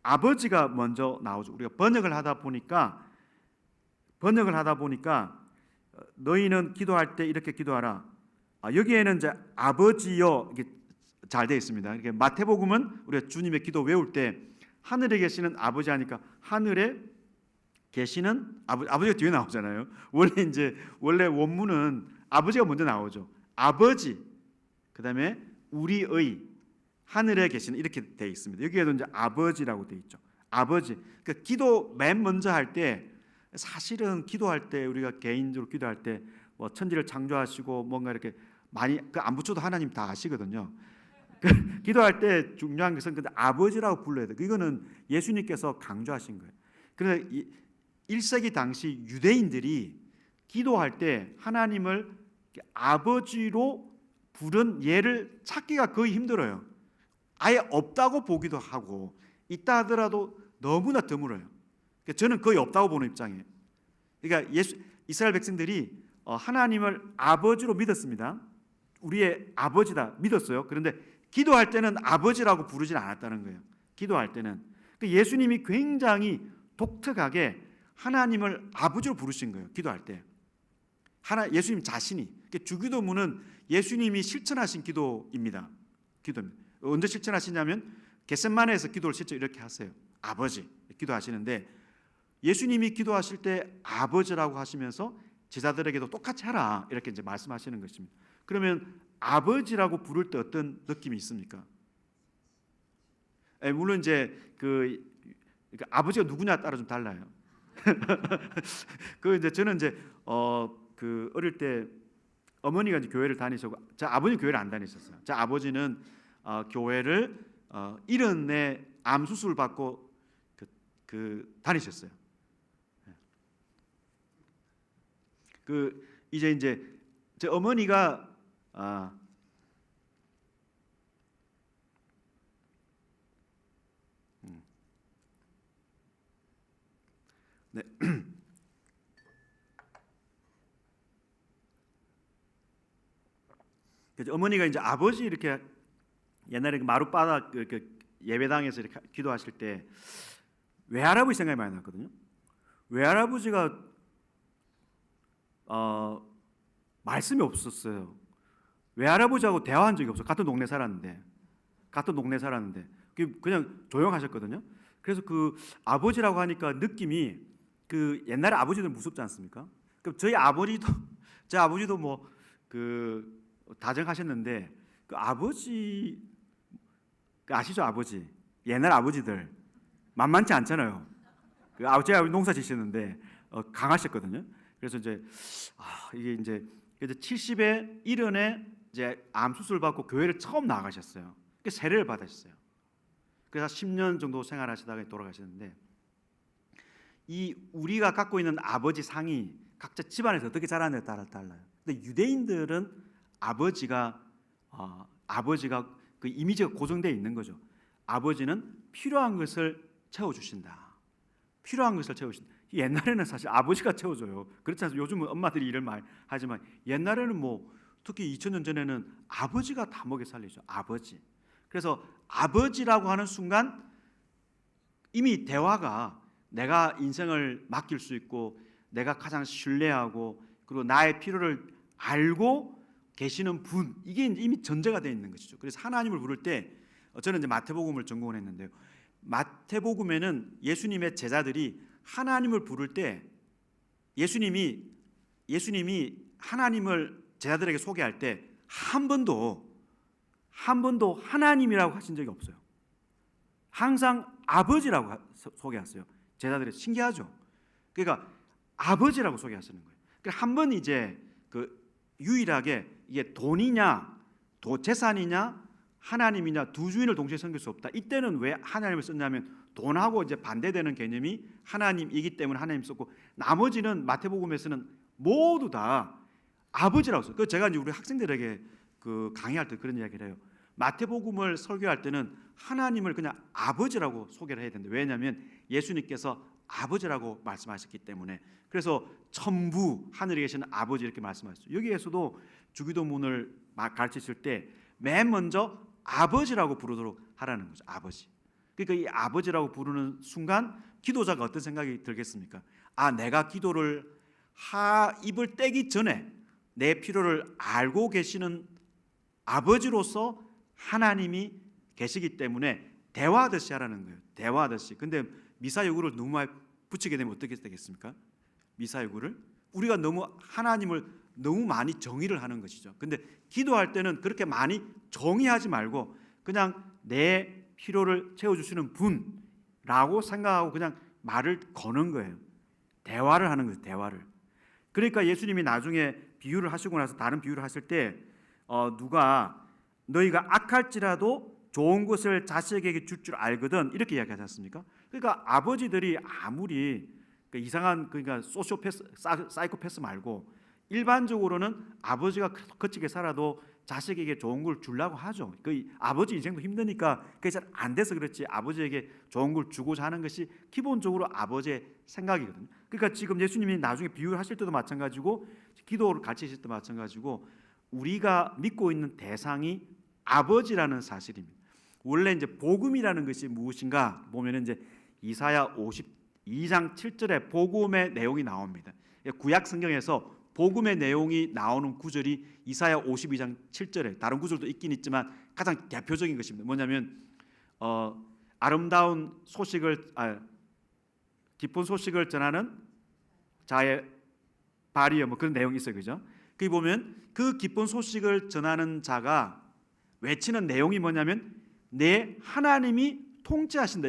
아버지가 먼저 나오죠. 우리가 번역을 하다 보니까 너희는 기도할 때 이렇게 기도하라. 여기에는 이제 아버지여 이게 잘 되어 있습니다. 이렇게 마태복음은 우리가 주님의 기도 외울 때 하늘에 계시는 아버지 하니까 하늘에 계시는 아버지가 뒤에 나오잖아요. 원래 원문은 아버지가 먼저 나오죠. 아버지 그다음에 우리의 하늘에 계시는 이렇게 되어 있습니다. 여기에도 이제 아버지라고 되어 있죠. 아버지. 그러니까 기도 맨 먼저 할 때 사실은 기도할 때 우리가 개인적으로 기도할 때 천지를 창조하시고 뭔가 이렇게 많이 안 붙여도 하나님 다 아시거든요. 기도할 때 중요한 것은 근데 아버지라고 불러야 돼. 이거는 예수님께서 강조하신 거예요. 그래서 1세기 당시 유대인들이 기도할 때 하나님을 아버지로 부른 예를 찾기가 거의 힘들어요. 아예 없다고 보기도 하고 있다 하더라도 너무나 드물어요. 저는 거의 없다고 보는 입장이에요. 그러니까 이스라엘 백성들이 하나님을 아버지로 믿었습니다. 우리의 아버지다 믿었어요. 그런데 기도할 때는 아버지라고 부르지 않았다는 거예요. 기도할 때는 예수님이 굉장히 독특하게 하나님을 아버지로 부르신 거예요. 기도할 때. 예수님 자신이. 주기도문은 예수님이 실천하신 기도입니다. 기도입니다. 언제 실천하시냐면 겟세마네에서 기도를 실제 이렇게 하세요. 아버지 기도하시는데 예수님이 기도하실 때 아버지라고 하시면서 제자들에게도 똑같이 하라 이렇게 이제 말씀하시는 것입니다. 그러면 아버지라고 부를 때 어떤 느낌이 있습니까? 물론 이제 아버지가 누구냐에 따라 좀 달라요. 이제 저는 이제 어릴 때 어머니가 이제 교회를 다니셨고, 제 아버지는 교회를 안 다니셨어요. 제 아버지는 교회를 70내 암 수술 받고 다니셨어요. 이제 제 어머니가 네. 그래서 어머니가 이제 아버지 이렇게 옛날에 마룻바닥 이렇게 예배당에서 이렇게 기도하실 때 외할아버지 생각이 많이 났거든요. 외할아버지가 말씀이 없었어요. 외할아버지하고 대화한 적이 없어. 같은 동네 살았는데 그냥 조용하셨거든요. 그래서 아버지라고 하니까 느낌이 옛날에 아버지들 무섭지 않습니까? 저희 아버지도 제 아버지도 뭐 다정하셨는데 아버지 아시죠? 아버지 옛날 아버지들 만만치 않잖아요. 저희 아버지 농사 지셨는데 강하셨거든요. 그래서 이제 이게 이제 70에 1년에 이제 암 수술 받고 교회를 처음 나가셨어요. 세례를 받으셨어요. 그래서 10년 정도 생활하시다가 돌아가셨는데 우리가 갖고 있는 아버지 상이 각자 집안에서 어떻게 자라느냐에 따라 달라요. 근데 유대인들은 아버지가 그 이미지가 고정되어 있는 거죠. 아버지는 필요한 것을 채워주신다. 옛날에는 사실 아버지가 채워줘요. 그렇지 않습니까? 요즘은 엄마들이 일을 많이 하지만 옛날에는 뭐 특히 2000년 전에는 아버지가 다 먹여 살리죠. 아버지. 그래서 아버지라고 하는 순간 이미 대화가 내가 인생을 맡길 수 있고 내가 가장 신뢰하고 그리고 나의 필요를 알고 계시는 분, 이게 이미 전제가 되어 있는 것이죠. 그래서 하나님을 부를 때 저는 이제 마태복음을 전공을 했는데요. 마태복음에는 예수님의 제자들이 하나님을 부를 때 예수님이 하나님을 제자들에게 소개할 때 한 번도 하나님이라고 하신 적이 없어요. 항상 아버지라고 소개하세요. 제자들이 신기하죠. 그러니까 아버지라고 소개하시는 거예요. 그러니까 한 번 이제 유일하게 이게 돈이냐, 재산이냐, 하나님이냐 두 주인을 동시에 섬길 수 없다. 이때는 왜 하나님을 썼냐면 돈하고 이제 반대되는 개념이 하나님이기 때문에 하나님 썼고 나머지는 마태복음에서는 모두 다 아버지라고 써요. 제가 이제 우리 학생들에게 강의할 때 그런 이야기를 해요. 마태복음을 설교할 때는 하나님을 그냥 아버지라고 소개를 해야 된다. 왜냐하면 예수님께서 아버지라고 말씀하셨기 때문에. 그래서 천부 하늘에 계시는 아버지 이렇게 말씀하셨죠. 여기에서도 주기도문을 가르치실 때 맨 먼저 아버지라고 부르도록 하라는 거죠. 아버지. 그러니까 이 아버지라고 부르는 순간 기도자가 어떤 생각이 들겠습니까? 내가 기도를 입을 떼기 전에 내 필요를 알고 계시는 아버지로서 하나님이 계시기 때문에 대화하듯이 하라는 거예요. 대화하듯이. 근데 미사여구를 너무 많이 붙이게 되면 어떻게 되겠습니까? 미사여구를 우리가 너무 하나님을 너무 많이 정의를 하는 것이죠. 근데 기도할 때는 그렇게 많이 정의하지 말고 그냥 내 필요를 채워주시는 분라고 생각하고 그냥 말을 거는 거예요. 대화를 하는 거예요. 대화를. 그러니까 예수님이 나중에 비유를 하시고 나서 다른 비유를 하실 때 누가 너희가 악할지라도 좋은 것을 자식에게 줄 알거든 이렇게 이야기하지 않습니까? 그러니까 아버지들이 아무리 이상한 소시오패스, 사이코패스 말고 일반적으로는 아버지가 거치게 살아도 자식에게 좋은 걸 주려고 하죠. 아버지 인생도 힘드니까 그게 잘 안 돼서 그렇지 아버지에게 좋은 걸 주고자 하는 것이 기본적으로 아버지의 생각이거든요. 그러니까 지금 예수님이 나중에 비유를 하실 때도 마찬가지고 기도를 가르치실 때도 마찬가지고 우리가 믿고 있는 대상이 아버지라는 사실입니다. 원래 이제 복음이라는 것이 무엇인가 보면은 이제 이사야 2장 7절에 복음의 내용이 나옵니다. 구약 성경에서 복음의 내용이 나오는 구절이 이사야 52장 7절에 다른 구절도 있긴 있지만 가장 대표적인 것입니다. 뭐냐면 아름다운 소식을 기쁜 소식을 전하는 자의 발이여 뭐 그런 내용이 있어요. 그죠? 거기 보면 그 기쁜 소식을 전하는 자가 외치는 내용이 뭐냐면 내 하나님이 통치하신다.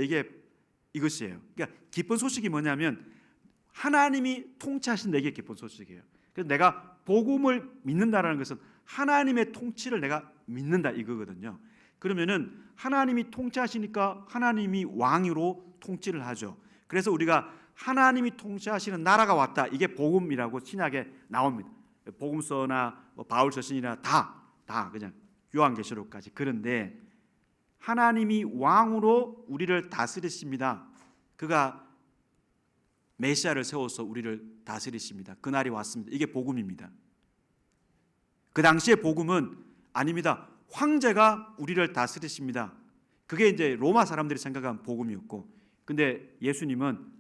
이것이에요. 그러니까 기쁜 소식이 뭐냐면 하나님이 통치하신다. 이게 기쁜 소식이에요. 그래서 내가 복음을 믿는다라는 것은 하나님의 통치를 내가 믿는다 이거거든요. 그러면은 하나님이 통치하시니까 하나님이 왕으로 통치를 하죠. 그래서 우리가 하나님이 통치하시는 나라가 왔다. 이게 복음이라고 신약에 나옵니다. 복음서나 바울 서신이나 다 그냥 요한계시록까지. 그런데 하나님이 왕으로 우리를 다스리십니다. 그가 메시아를 세워서 우리를 다스리십니다. 그날이 왔습니다. 이게 복음입니다. 그 당시에 복음은 아닙니다. 황제가 우리를 다스리십니다. 그게 이제 로마 사람들이 생각한 복음이었고, 근데 예수님은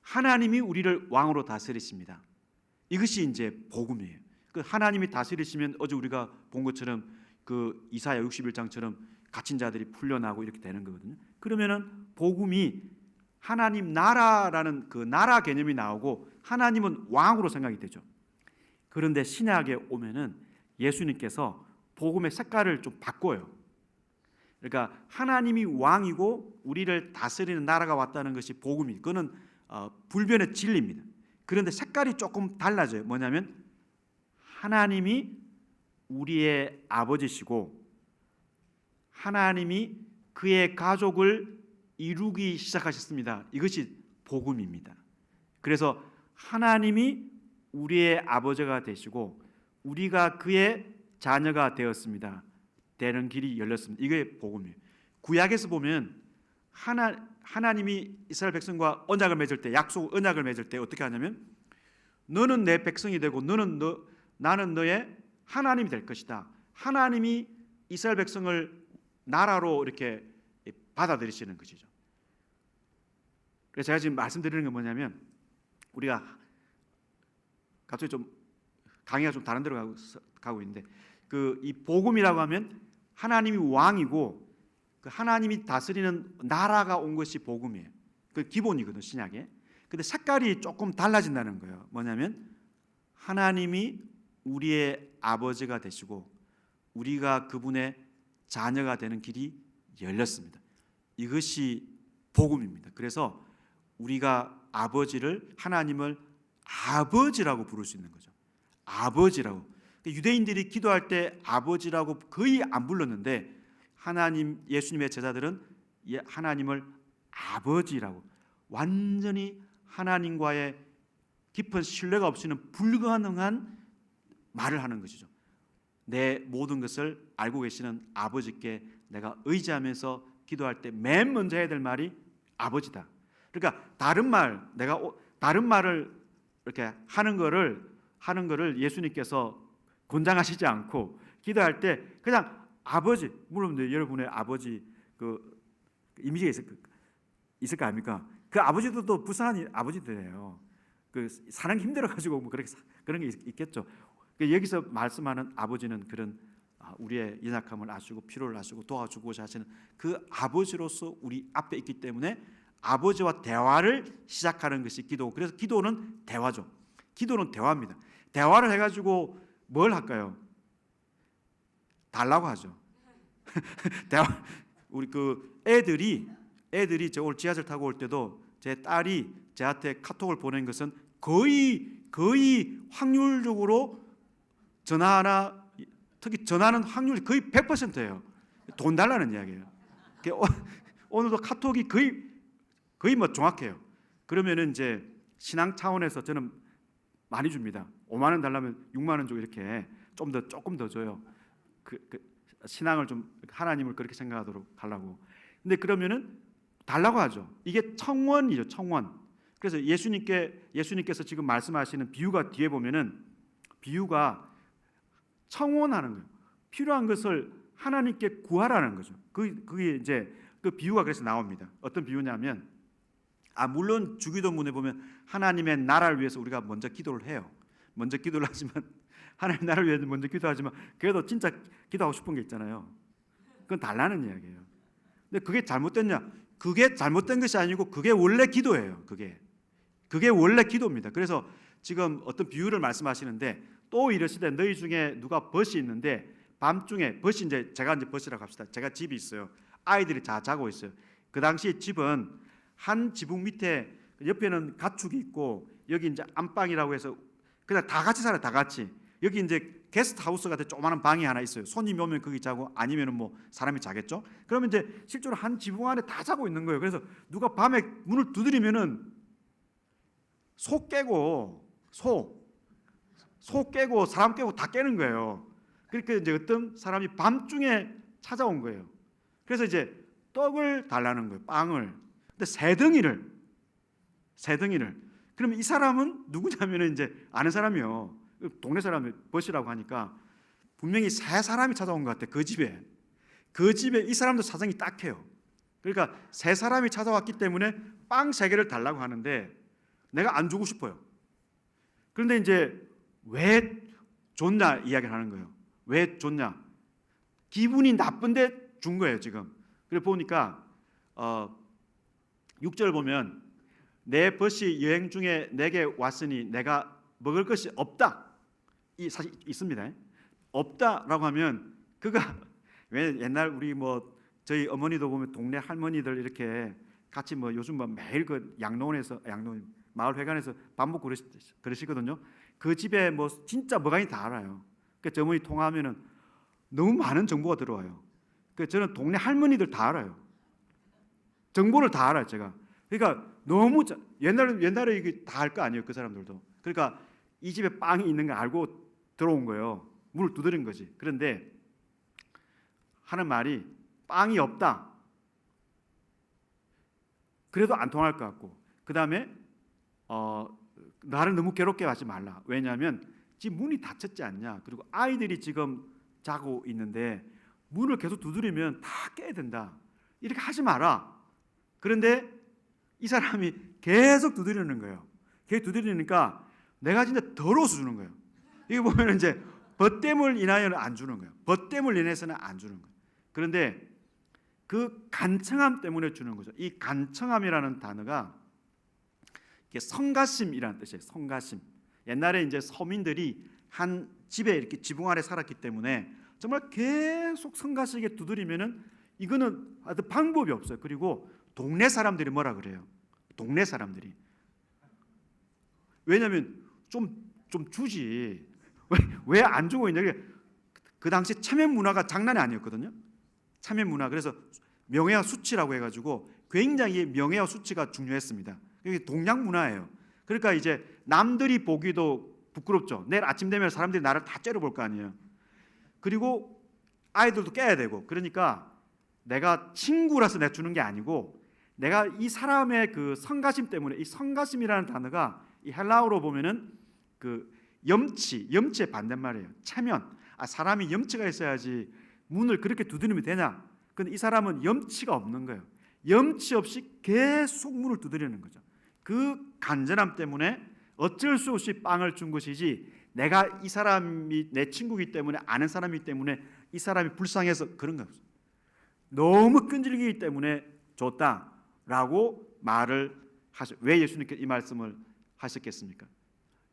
하나님이 우리를 왕으로 다스리십니다. 이것이 이제 복음이에요. 그 하나님이 다스리시면 어제 우리가 본 것처럼 그 이사야 61장처럼 갇힌 자들이 풀려나고 이렇게 되는 거거든요. 그러면은 복음이 하나님 나라라는 그 나라 개념이 나오고 하나님은 왕으로 생각이 되죠. 그런데 신약에 오면은 예수님께서 복음의 색깔을 좀 바꿔요. 그러니까 하나님이 왕이고 우리를 다스리는 나라가 왔다는 것이 복음이. 그거는 불변의 진리입니다. 그런데 색깔이 조금 달라져요. 뭐냐면 하나님이 우리의 아버지시고 하나님이 그의 가족을 이루기 시작하셨습니다. 이것이 복음입니다. 그래서 하나님이 우리의 아버지가 되시고 우리가 그의 자녀가 되었습니다. 되는 길이 열렸습니다. 이게 복음이에요. 구약에서 보면 하나님이 이스라엘 백성과 언약을 맺을 때, 언약을 맺을 때 어떻게 하냐면 너는 내 백성이 되고 나는 너의 하나님이 될 것이다. 하나님이 이스라엘 백성을 나라로 이렇게 받아들이시는 것이죠. 그래서 제가 지금 말씀드리는 건 뭐냐면 우리가 갑자기 좀 강의가 좀 다른 데로 가고 있는데 이 복음이라고 하면 하나님이 왕이고 그 하나님이 다스리는 나라가 온 것이 복음이에요. 그 기본이거든 신약에. 근데 색깔이 조금 달라진다는 거예요. 뭐냐면 하나님이 우리의 아버지가 되시고 우리가 그분의 자녀가 되는 길이 열렸습니다. 이것이 복음입니다. 그래서 우리가 하나님을 아버지라고 부를 수 있는 거죠. 아버지라고. 유대인들이 기도할 때 아버지라고 거의 안 불렀는데 예수님의 제자들은 하나님을 아버지라고 완전히 하나님과의 깊은 신뢰가 없이는 불가능한 말을 하는 것이죠. 내 모든 것을 알고 계시는 아버지께 내가 의지하면서 기도할 때 맨 먼저 해야 될 말이 아버지다. 그러니까 다른 말을 이렇게 하는 거를 예수님께서 권장하시지 않고 기도할 때 그냥 아버지, 물론 여러분의 아버지 그 이미지가 있을 거 아닙니까? 그 아버지들도 불쌍한 아버지들이에요. 그 사는 게 힘들어 가지고 뭐 그런 게 있겠죠. 여기서 말씀하는 아버지는 그런 우리의 연약함을 아시고 필요를 아시고 도와주고자 하시는 그 아버지로서 우리 앞에 있기 때문에 아버지와 대화를 시작하는 것이 기도고, 그래서 기도는 대화죠. 기도는 대화입니다. 대화를 해가지고 뭘 할까요? 달라고 하죠. 대화. 우리 그 애들이 저 오늘 지하철 타고 올 때도 제 딸이 저한테 카톡을 보낸 것은 거의 확률적으로 특히 전화는 확률이 거의 100%예요. 돈 달라는 이야기예요. 오늘도 카톡이 거의 뭐 정확해요. 그러면은 이제 신앙 차원에서 저는 많이 줍니다. 5만 원 달라면 6만 원 주고 이렇게 조금 더 줘요. 신앙을 좀 하나님을 그렇게 생각하도록 하려고. 근데 그러면은 달라고 하죠. 이게 청원이죠, 청원. 그래서 예수님께서 지금 말씀하시는 비유가 뒤에 보면은 비유가 청원하는 거예요. 필요한 것을 하나님께 구하라는 거죠. 그게 이제 그 비유가 그래서 나옵니다. 어떤 비유냐면 물론 주기도문에 보면 하나님의 나라를 위해서 우리가 먼저 기도를 해요. 먼저 기도를 하지만 하나님 나라를 위해서 먼저 기도하지만 그래도 진짜 기도하고 싶은 게 있잖아요. 그건 달라는 이야기예요. 근데 그게 잘못됐냐? 그게 잘못된 것이 아니고 그게 원래 기도예요. 그게 원래 기도입니다. 그래서 지금 어떤 비유를 말씀하시는데 또 이러시되 너희 중에 누가 벗이 있는데 밤중에 벗이 이제 제가 이제 벗이라고 합시다. 제가 집이 있어요. 아이들이 자고 있어요. 그 당시 집은 한 지붕 밑에 옆에는 가축이 있고 여기 이제 안방이라고 해서 그냥 다 같이 살아요. 다 같이. 여기 이제 게스트 하우스 같은 조그마한 방이 하나 있어요. 손님이 오면 거기 자고 아니면은 뭐 사람이 자겠죠. 그러면 이제 실제로 한 지붕 안에 다 자고 있는 거예요. 그래서 누가 밤에 문을 두드리면은 소 깨고 사람 깨고 다 깨는 거예요. 그러니까 이제 어떤 사람이 밤중에 찾아온 거예요. 그래서 이제 떡을 달라는 거예요. 빵을. 근데 세 덩이를. 그러면 이 사람은 누구냐면은 이제 아는 사람이요. 동네 사람이 벗이라고 하니까 분명히 세 사람이 찾아온 것 같아. 그 집에 이 사람도 사정이 딱해요. 그러니까 세 사람이 찾아왔기 때문에 빵 세 개를 달라고 하는데 내가 안 주고 싶어요. 그런데 이제 왜 줬냐 이야기를 하는 거예요. 왜 줬냐? 기분이 나쁜데 준 거예요 지금. 그래 보니까 6절 보면 내 벗이 여행 중에 내게 왔으니 내가 먹을 것이 없다. 이 사실 있습니다. 없다라고 하면 그가 왜 옛날 우리 뭐 저희 어머니도 보면 동네 할머니들 이렇게 같이 뭐 요즘 뭐 매일 그 양로원에서 마을회관에서 밥 먹고 그러시거든요. 그 집에 뭐 진짜 뭐가니 다 알아요. 그 어머니 통화하면은 너무 많은 정보가 들어와요. 그 저는 동네 할머니들 다 알아요. 정보를 다 알아요 제가. 그러니까 너무 옛날에 이게 다 알 거 아니에요 그 사람들도. 그러니까 이 집에 빵이 있는 걸 알고 들어온 거예요. 문을 두드린 거지. 그런데 하는 말이 빵이 없다. 그래도 안 통할 것 같고. 그 다음에 나를 너무 괴롭게 하지 말라. 왜냐하면 지금 문이 닫혔지 않냐. 그리고 아이들이 지금 자고 있는데 문을 계속 두드리면 다 깨야 된다. 이렇게 하지 마라. 그런데 이 사람이 계속 두드리는 거예요. 계속 두드리니까 내가 진짜 더러워서 주는 거예요. 이게 보면 이제 벗됨을 인하여는 안 주는 거예요. 벗됨을 인해서는 안 주는 거예요. 그런데 그 간청함 때문에 주는 거죠. 이 간청함이라는 단어가 이게 성가심이라는 뜻이에요. 성가심. 옛날에 이제 서민들이 한 집에 이렇게 지붕 아래 살았기 때문에 정말 계속 성가시게 두드리면은 이거는 아주 방법이 없어요. 그리고 동네 사람들이 뭐라 그래요? 동네 사람들이 왜냐하면 좀 주지 왜 안 주고 있냐? 그 당시 체면 문화가 장난이 아니었거든요. 체면 문화. 그래서 명예와 수치라고 해가지고 굉장히 명예와 수치가 중요했습니다. 이게 동양 문화예요. 그러니까 이제 남들이 보기도 부끄럽죠. 내일 아침 되면 사람들이 나를 다 째려볼 거 아니에요. 그리고 아이들도 깨야 되고. 그러니까 내가 친구라서 내가 주는 게 아니고 내가 이 사람의 그 성가심 때문에 이 성가심이라는 단어가 이 헬라어로 보면은 그 염치의 반대말이에요. 체면. 사람이 염치가 있어야지 문을 그렇게 두드리면 되냐? 근데 이 사람은 염치가 없는 거예요. 염치 없이 계속 문을 두드리는 거죠. 그 간절함 때문에 어쩔 수 없이 빵을 준 것이지 내가 이 사람이 내 친구이기 때문에 아는 사람이기 때문에 이 사람이 불쌍해서 그런 거 없어요. 너무 끈질기기 때문에 줬다라고 말을 하셔. 왜 예수님께서 이 말씀을 하셨겠습니까?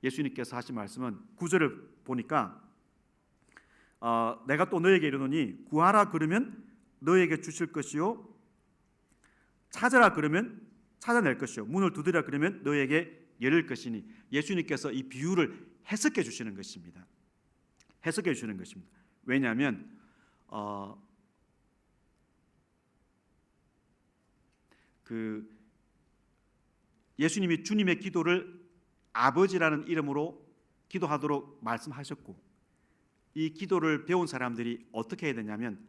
예수님께서 하신 말씀은 9절을 보니까 내가 또 너에게 이르노니 구하라 그러면 너에게 주실 것이요 찾으라 그러면 찾아낼 것이요 문을 두드리라 그러면 너에게 열릴 것이니 예수님께서 이 비유를 해석해 주시는 것입니다. 해석해 주시는 것입니다. 왜냐하면 그 예수님이 주님의 기도를 아버지라는 이름으로 기도하도록 말씀하셨고 이 기도를 배운 사람들이 어떻게 해야 되냐면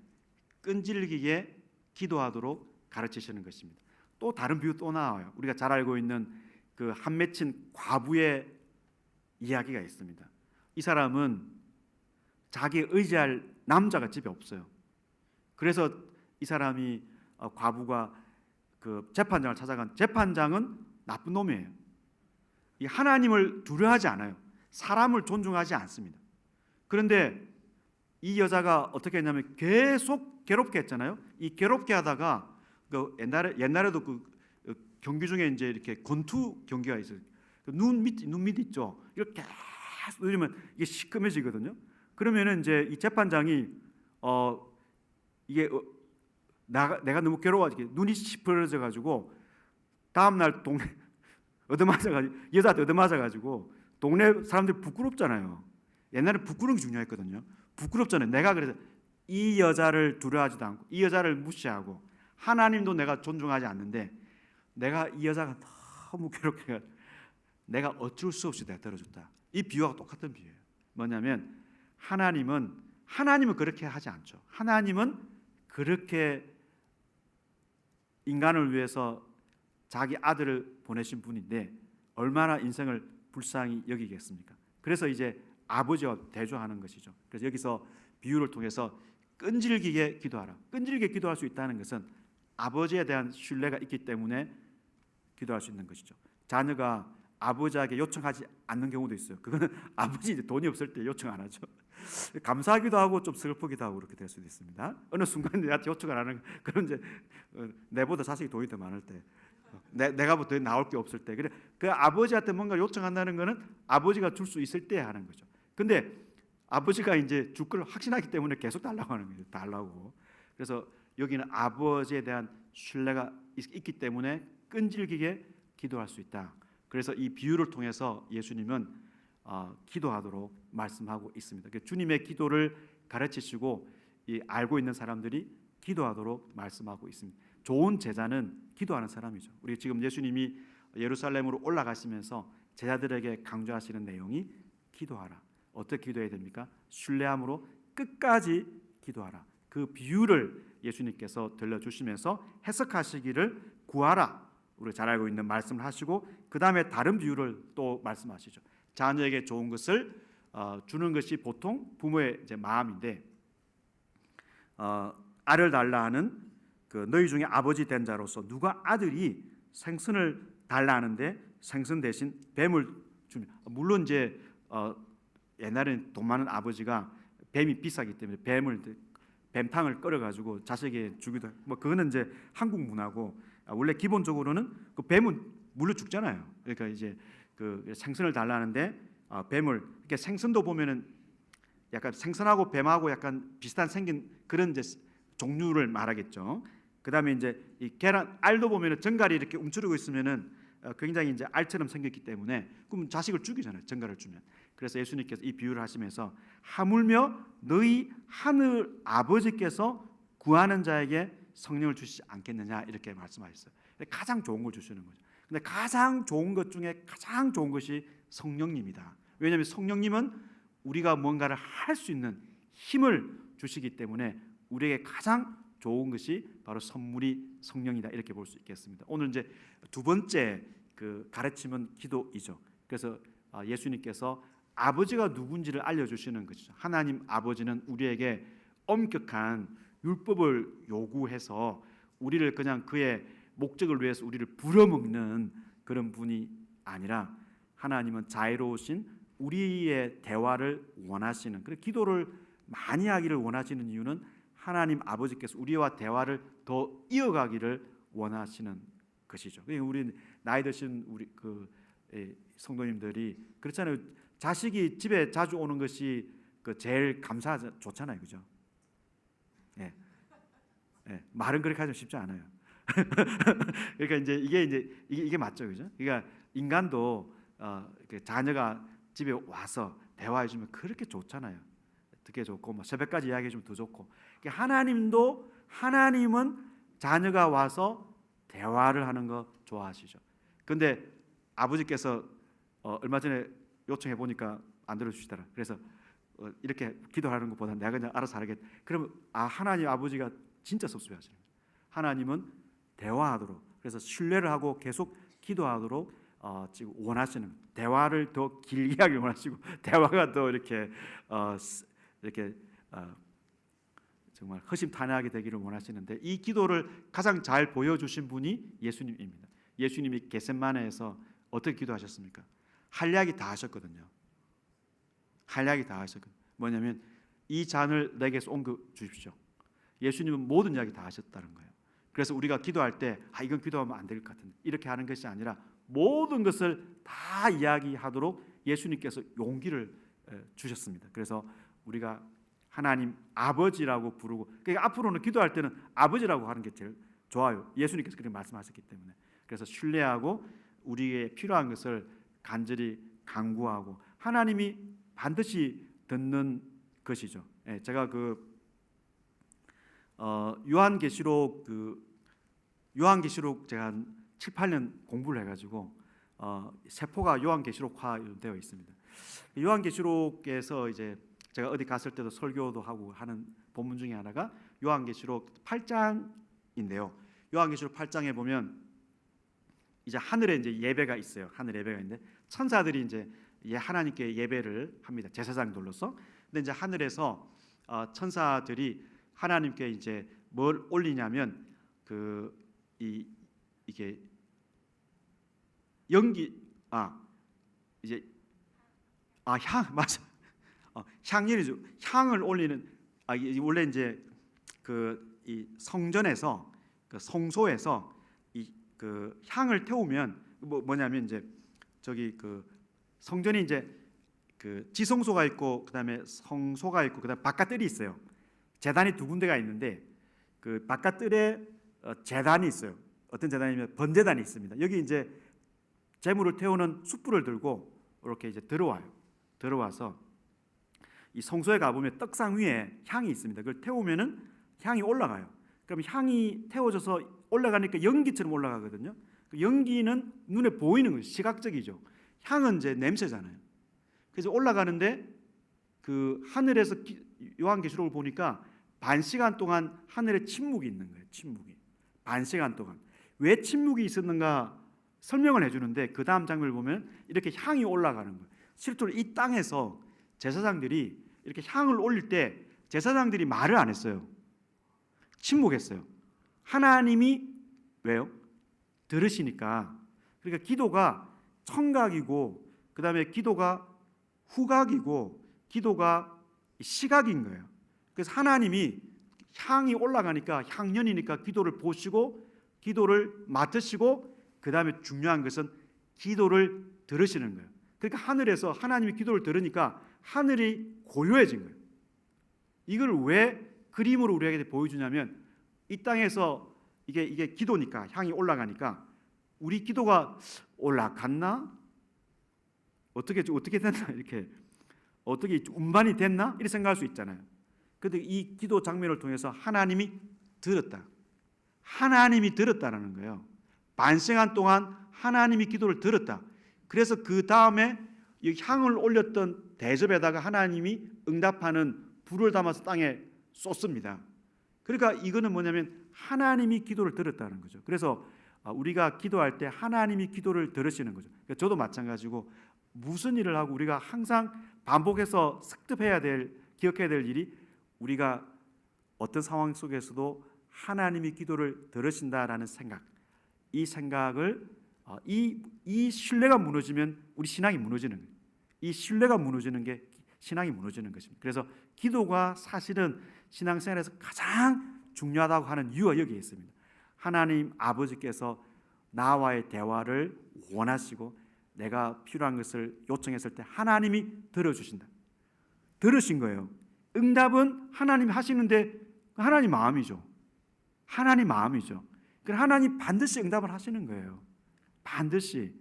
끈질기게 기도하도록 가르치시는 것입니다. 또 다른 비유 또 나와요. 우리가 잘 알고 있는 그 한 맺힌 과부의 이야기가 있습니다. 이 사람은 자기 의지할 남자가 집에 없어요. 그래서 이 사람이 과부가 그 재판장을 찾아간 재판장은 나쁜 놈이에요. 이 하나님을 두려워하지 않아요. 사람을 존중하지 않습니다. 그런데 이 여자가 어떻게 했냐면 계속 괴롭게 했잖아요. 이 괴롭게 하다가 그 옛날에도 그 경기 중에 이제 이렇게 권투 경기가 있어요. 눈 밑 있죠. 이렇게 계속 누르면 이게 시커매지거든요. 그러면은 이제 이 재판장이 이게 내가 너무 괴로워가지고 눈이 시퍼러져 가지고 다음 날 동네 얻어맞아가지고 여자한테 얻어맞아가지고 동네 사람들이 부끄럽잖아요. 옛날에 부끄러운 게 중요했거든요. 부끄럽잖아요. 내가 그래서 이 여자를 두려워하지도 않고 이 여자를 무시하고 하나님도 내가 존중하지 않는데 내가 이 여자가 너무 괴롭게 내가 어쩔 수 없이 내버려줬다. 이 비유와 똑같은 비유예요. 뭐냐면 하나님은 그렇게 하지 않죠. 하나님은 그렇게 인간을 위해서 자기 아들을 보내신 분인데 얼마나 인생을 불쌍히 여기겠습니까? 그래서 이제 아버지와 대조하는 것이죠. 그래서 여기서 비유를 통해서 끈질기게 기도하라. 끈질기게 기도할 수 있다는 것은 아버지에 대한 신뢰가 있기 때문에 기도할 수 있는 것이죠. 자녀가 아버지에게 요청하지 않는 경우도 있어요. 그거는 아버지 이제 돈이 없을 때 요청 안 하죠. 감사하기도 하고 좀 슬프기도 하고 그렇게 될 수도 있습니다. 어느 순간 내한테 요청을 안 하는 그런 이제 내보다 자식이 돈이 더 많을 때, 내가 더 나올 게 없을 때, 그래 그 아버지한테 뭔가 요청한다는 거는 아버지가 줄 수 있을 때 하는 거죠. 근데 아버지가 이제 줄 걸 확신하기 때문에 계속 달라고 하는 거죠. 달라고. 그래서 여기는 아버지에 대한 신뢰가 있기 때문에 끈질기게 기도할 수 있다. 그래서 이 비유를 통해서 예수님은 기도하도록 말씀하고 있습니다. 주님의 기도를 가르치시고 알고 있는 사람들이 기도하도록 말씀하고 있습니다. 좋은 제자는 기도하는 사람이죠. 우리 지금 예수님이 예루살렘으로 올라가시면서 제자들에게 강조하시는 내용이 기도하라. 어떻게 기도해야 됩니까? 신뢰함으로 끝까지 기도하라. 그 비유를 예수님께서 들려주시면서 해석하시기를 구하라. 우리 잘 알고 있는 말씀을 하시고 그 다음에 다른 비유를 또 말씀하시죠. 자녀에게 좋은 것을 주는 것이 보통 부모의 이제 마음인데 알을 달라 하는 그 너희 중에 아버지 된 자로서 누가 아들이 생선을 달라 하는데 생선 대신 뱀을 줍니다. 물론 이제 옛날에는 돈 많은 아버지가 뱀이 비싸기 때문에 뱀탕을 끓여 가지고 자식에게 주기도 뭐 그거는 이제 한국 문화고 원래 기본적으로는 그 뱀은 물려 죽잖아요. 그러니까 이제 그 생선을 달라 하는데 뱀을 이렇게 생선도 보면은 약간 생선하고 뱀하고 약간 비슷한 생긴 그런 이제 종류를 말하겠죠. 그다음에 이제 이 계란 알도 보면은 정갈이 이렇게 움츠리고 있으면은 굉장히 이제 알처럼 생겼기 때문에 그럼 자식을 죽이잖아요. 정갈을 주면. 그래서 예수님께서 이 비유를 하시면서 하물며 너희 하늘 아버지께서 구하는 자에게 성령을 주시지 않겠느냐 이렇게 말씀하셨어요. 가장 좋은 걸 주시는 거죠. 근데 가장 좋은 것 중에 가장 좋은 것이 성령님이다. 왜냐하면 성령님은 우리가 뭔가를 할 수 있는 힘을 주시기 때문에 우리에게 가장 좋은 것이 바로 선물이 성령이다 이렇게 볼 수 있겠습니다. 오늘 이제 두 번째 그 가르침은 기도이죠. 그래서 예수님께서 아버지가 누군지를 알려주시는 것이죠. 하나님 아버지는 우리에게 엄격한 율법을 요구해서 우리를 그냥 그의 목적을 위해서 우리를 부려먹는 그런 분이 아니라 하나님은 자애로우신 우리의 대화를 원하시는 그래서 기도를 많이 하기를 원하시는 이유는 하나님 아버지께서 우리와 대화를 더 이어가기를 원하시는 것이죠. 우리 나이 드신 우리 그 성도님들이 그렇잖아요. 자식이 집에 자주 오는 것이 그 제일 좋잖아요, 그죠? 예, 말은 그렇게 하기 쉽지 않아요. 그러니까 이제 이게 맞죠, 그죠? 그러니까 인간도 자녀가 집에 와서 대화해 주면 그렇게 좋잖아요. 되게 좋고 뭐 새벽까지 이야기해 주면 더 좋고. 하나님은 자녀가 와서 대화를 하는 거 좋아하시죠. 근데 아버지께서 얼마 전에 요청해 보니까 안 들어주시더라. 그래서 이렇게 기도하는 것보다 내가 그냥 알아서 하겠다. 그러면 하나님 아버지가 진짜 섭섭해하시는 거죠. 하나님은 대화하도록 그래서 신뢰를 하고 계속 기도하도록 지금 원하시는 대화를 더 길게 하길 원하시고 대화가 더 이렇게 정말 허심탄회하게 되기를 원하시는데 이 기도를 가장 잘 보여주신 분이 예수님입니다. 예수님이 겟세마네에서 어떻게 기도하셨습니까? 할 이야기 다 하셨거든요. 할 이야기 다 하셨거든요. 뭐냐면 이 잔을 내게서 옮겨 주십시오. 예수님은 모든 이야기 다 하셨다는 거예요. 그래서 우리가 기도할 때 이건 기도하면 안 될 것 같은데 이렇게 하는 것이 아니라 모든 것을 다 이야기하도록 예수님께서 용기를 주셨습니다. 그래서 우리가 하나님 아버지라고 부르고 그러니까 앞으로는 기도할 때는 아버지라고 하는 게 제일 좋아요. 예수님께서 그렇게 말씀하셨기 때문에. 그래서 신뢰하고 우리의 필요한 것을 간절히 간구하고 하나님이 반드시 듣는 것이죠. 제가 요한계시록 제가 한 7, 8년 공부를 해가지고 세포가 요한계시록화 되어 있습니다. 요한계시록에서 이제 제가 어디 갔을 때도 설교도 하고 하는 본문 중에 하나가 요한계시록 8장인데요. 요한계시록 8장에 보면 이제 하늘에 이제 예배가 있어요. 하늘 예배가 있는데 천사들이 이제 하나님께 예배를 합니다. 제사장들로서. 근데 이제 하늘에서 천사들이 하나님께 이제 뭘 올리냐면 이게 연기 향 맞아. 향연이죠. 향을 올리는 원래 이제 이 성전에서 성소에서 그 향을 태우면 뭐냐면 이제 저기 성전이 이제 지성소가 있고 그다음에 성소가 있고 그다음 바깥뜰이 있어요. 제단이 두 군데가 있는데 그 바깥뜰에 제단이 있어요. 어떤 제단이면 번제단이 있습니다. 여기 이제 제물을 태우는 숯불을 들고 이렇게 이제 들어와서 이 성소에 가보면 떡상 위에 향이 있습니다. 그걸 태우면은 향이 올라가요. 그럼 향이 태워져서 올라가니까 연기처럼 올라가거든요. 그 연기는 눈에 보이는 거예요. 시각적이죠. 향은 이제 냄새잖아요. 그래서 올라가는데 그 하늘에서 요한계시록을 보니까 반 시간 동안 하늘에 침묵이 있는 거예요. 침묵이 반 시간 동안 왜 침묵이 있었는가 설명을 해주는데 그 다음 장면을 보면 이렇게 향이 올라가는 거예요. 실제로 이 땅에서 제사장들이 이렇게 향을 올릴 때 제사장들이 말을 안 했어요. 침묵했어요. 하나님이 왜요? 들으시니까. 그러니까 기도가 청각이고 그다음에 기도가 후각이고 기도가 시각인 거예요. 그래서 하나님이 향이 올라가니까 향연이니까 기도를 보시고 기도를 맡으시고 그다음에 중요한 것은 기도를 들으시는 거예요. 그러니까 하늘에서 하나님이 기도를 들으니까 하늘이 고요해진 거예요. 이걸 왜 그림으로 우리에게 보여주냐면 이 땅에서 이게 기도니까 향이 올라가니까 우리 기도가 올라갔나? 어떻게 됐나? 이렇게 어떻게 운반이 됐나? 이렇게 생각할 수 있잖아요. 그런데 이 기도 장면을 통해서 하나님이 들었다. 하나님이 들었다라는 거예요. 반 시간 동안 하나님이 기도를 들었다. 그래서 그 다음에 이 향을 올렸던 대접에다가 하나님이 응답하는 불을 담아서 땅에 쏟습니다. 그러니까 이거는 뭐냐면 하나님이 기도를 들었다는 거죠. 그래서 우리가 기도할 때 하나님이 기도를 들으시는 거죠. 그러니까 저도 마찬가지고 무슨 일을 하고 우리가 항상 반복해서 습득해야 될, 기억해야 될 일이 우리가 어떤 상황 속에서도 하나님이 기도를 들으신다라는 생각, 이 생각을 이 신뢰가 무너지면 우리 신앙이 무너지는 거예요. 이 신뢰가 무너지는 게 신앙이 무너지는 것입니다. 그래서 기도가 사실은 신앙생활에서 가장 중요하다고 하는 이유가 여기에 있습니다. 하나님 아버지께서 나와의 대화를 원하시고 내가 필요한 것을 요청했을 때 하나님이 들어주신다. 들으신 거예요. 응답은 하나님이 하시는데 하나님 마음이죠. 하나님 마음이죠. 그러니까 하나님 반드시 응답을 하시는 거예요. 반드시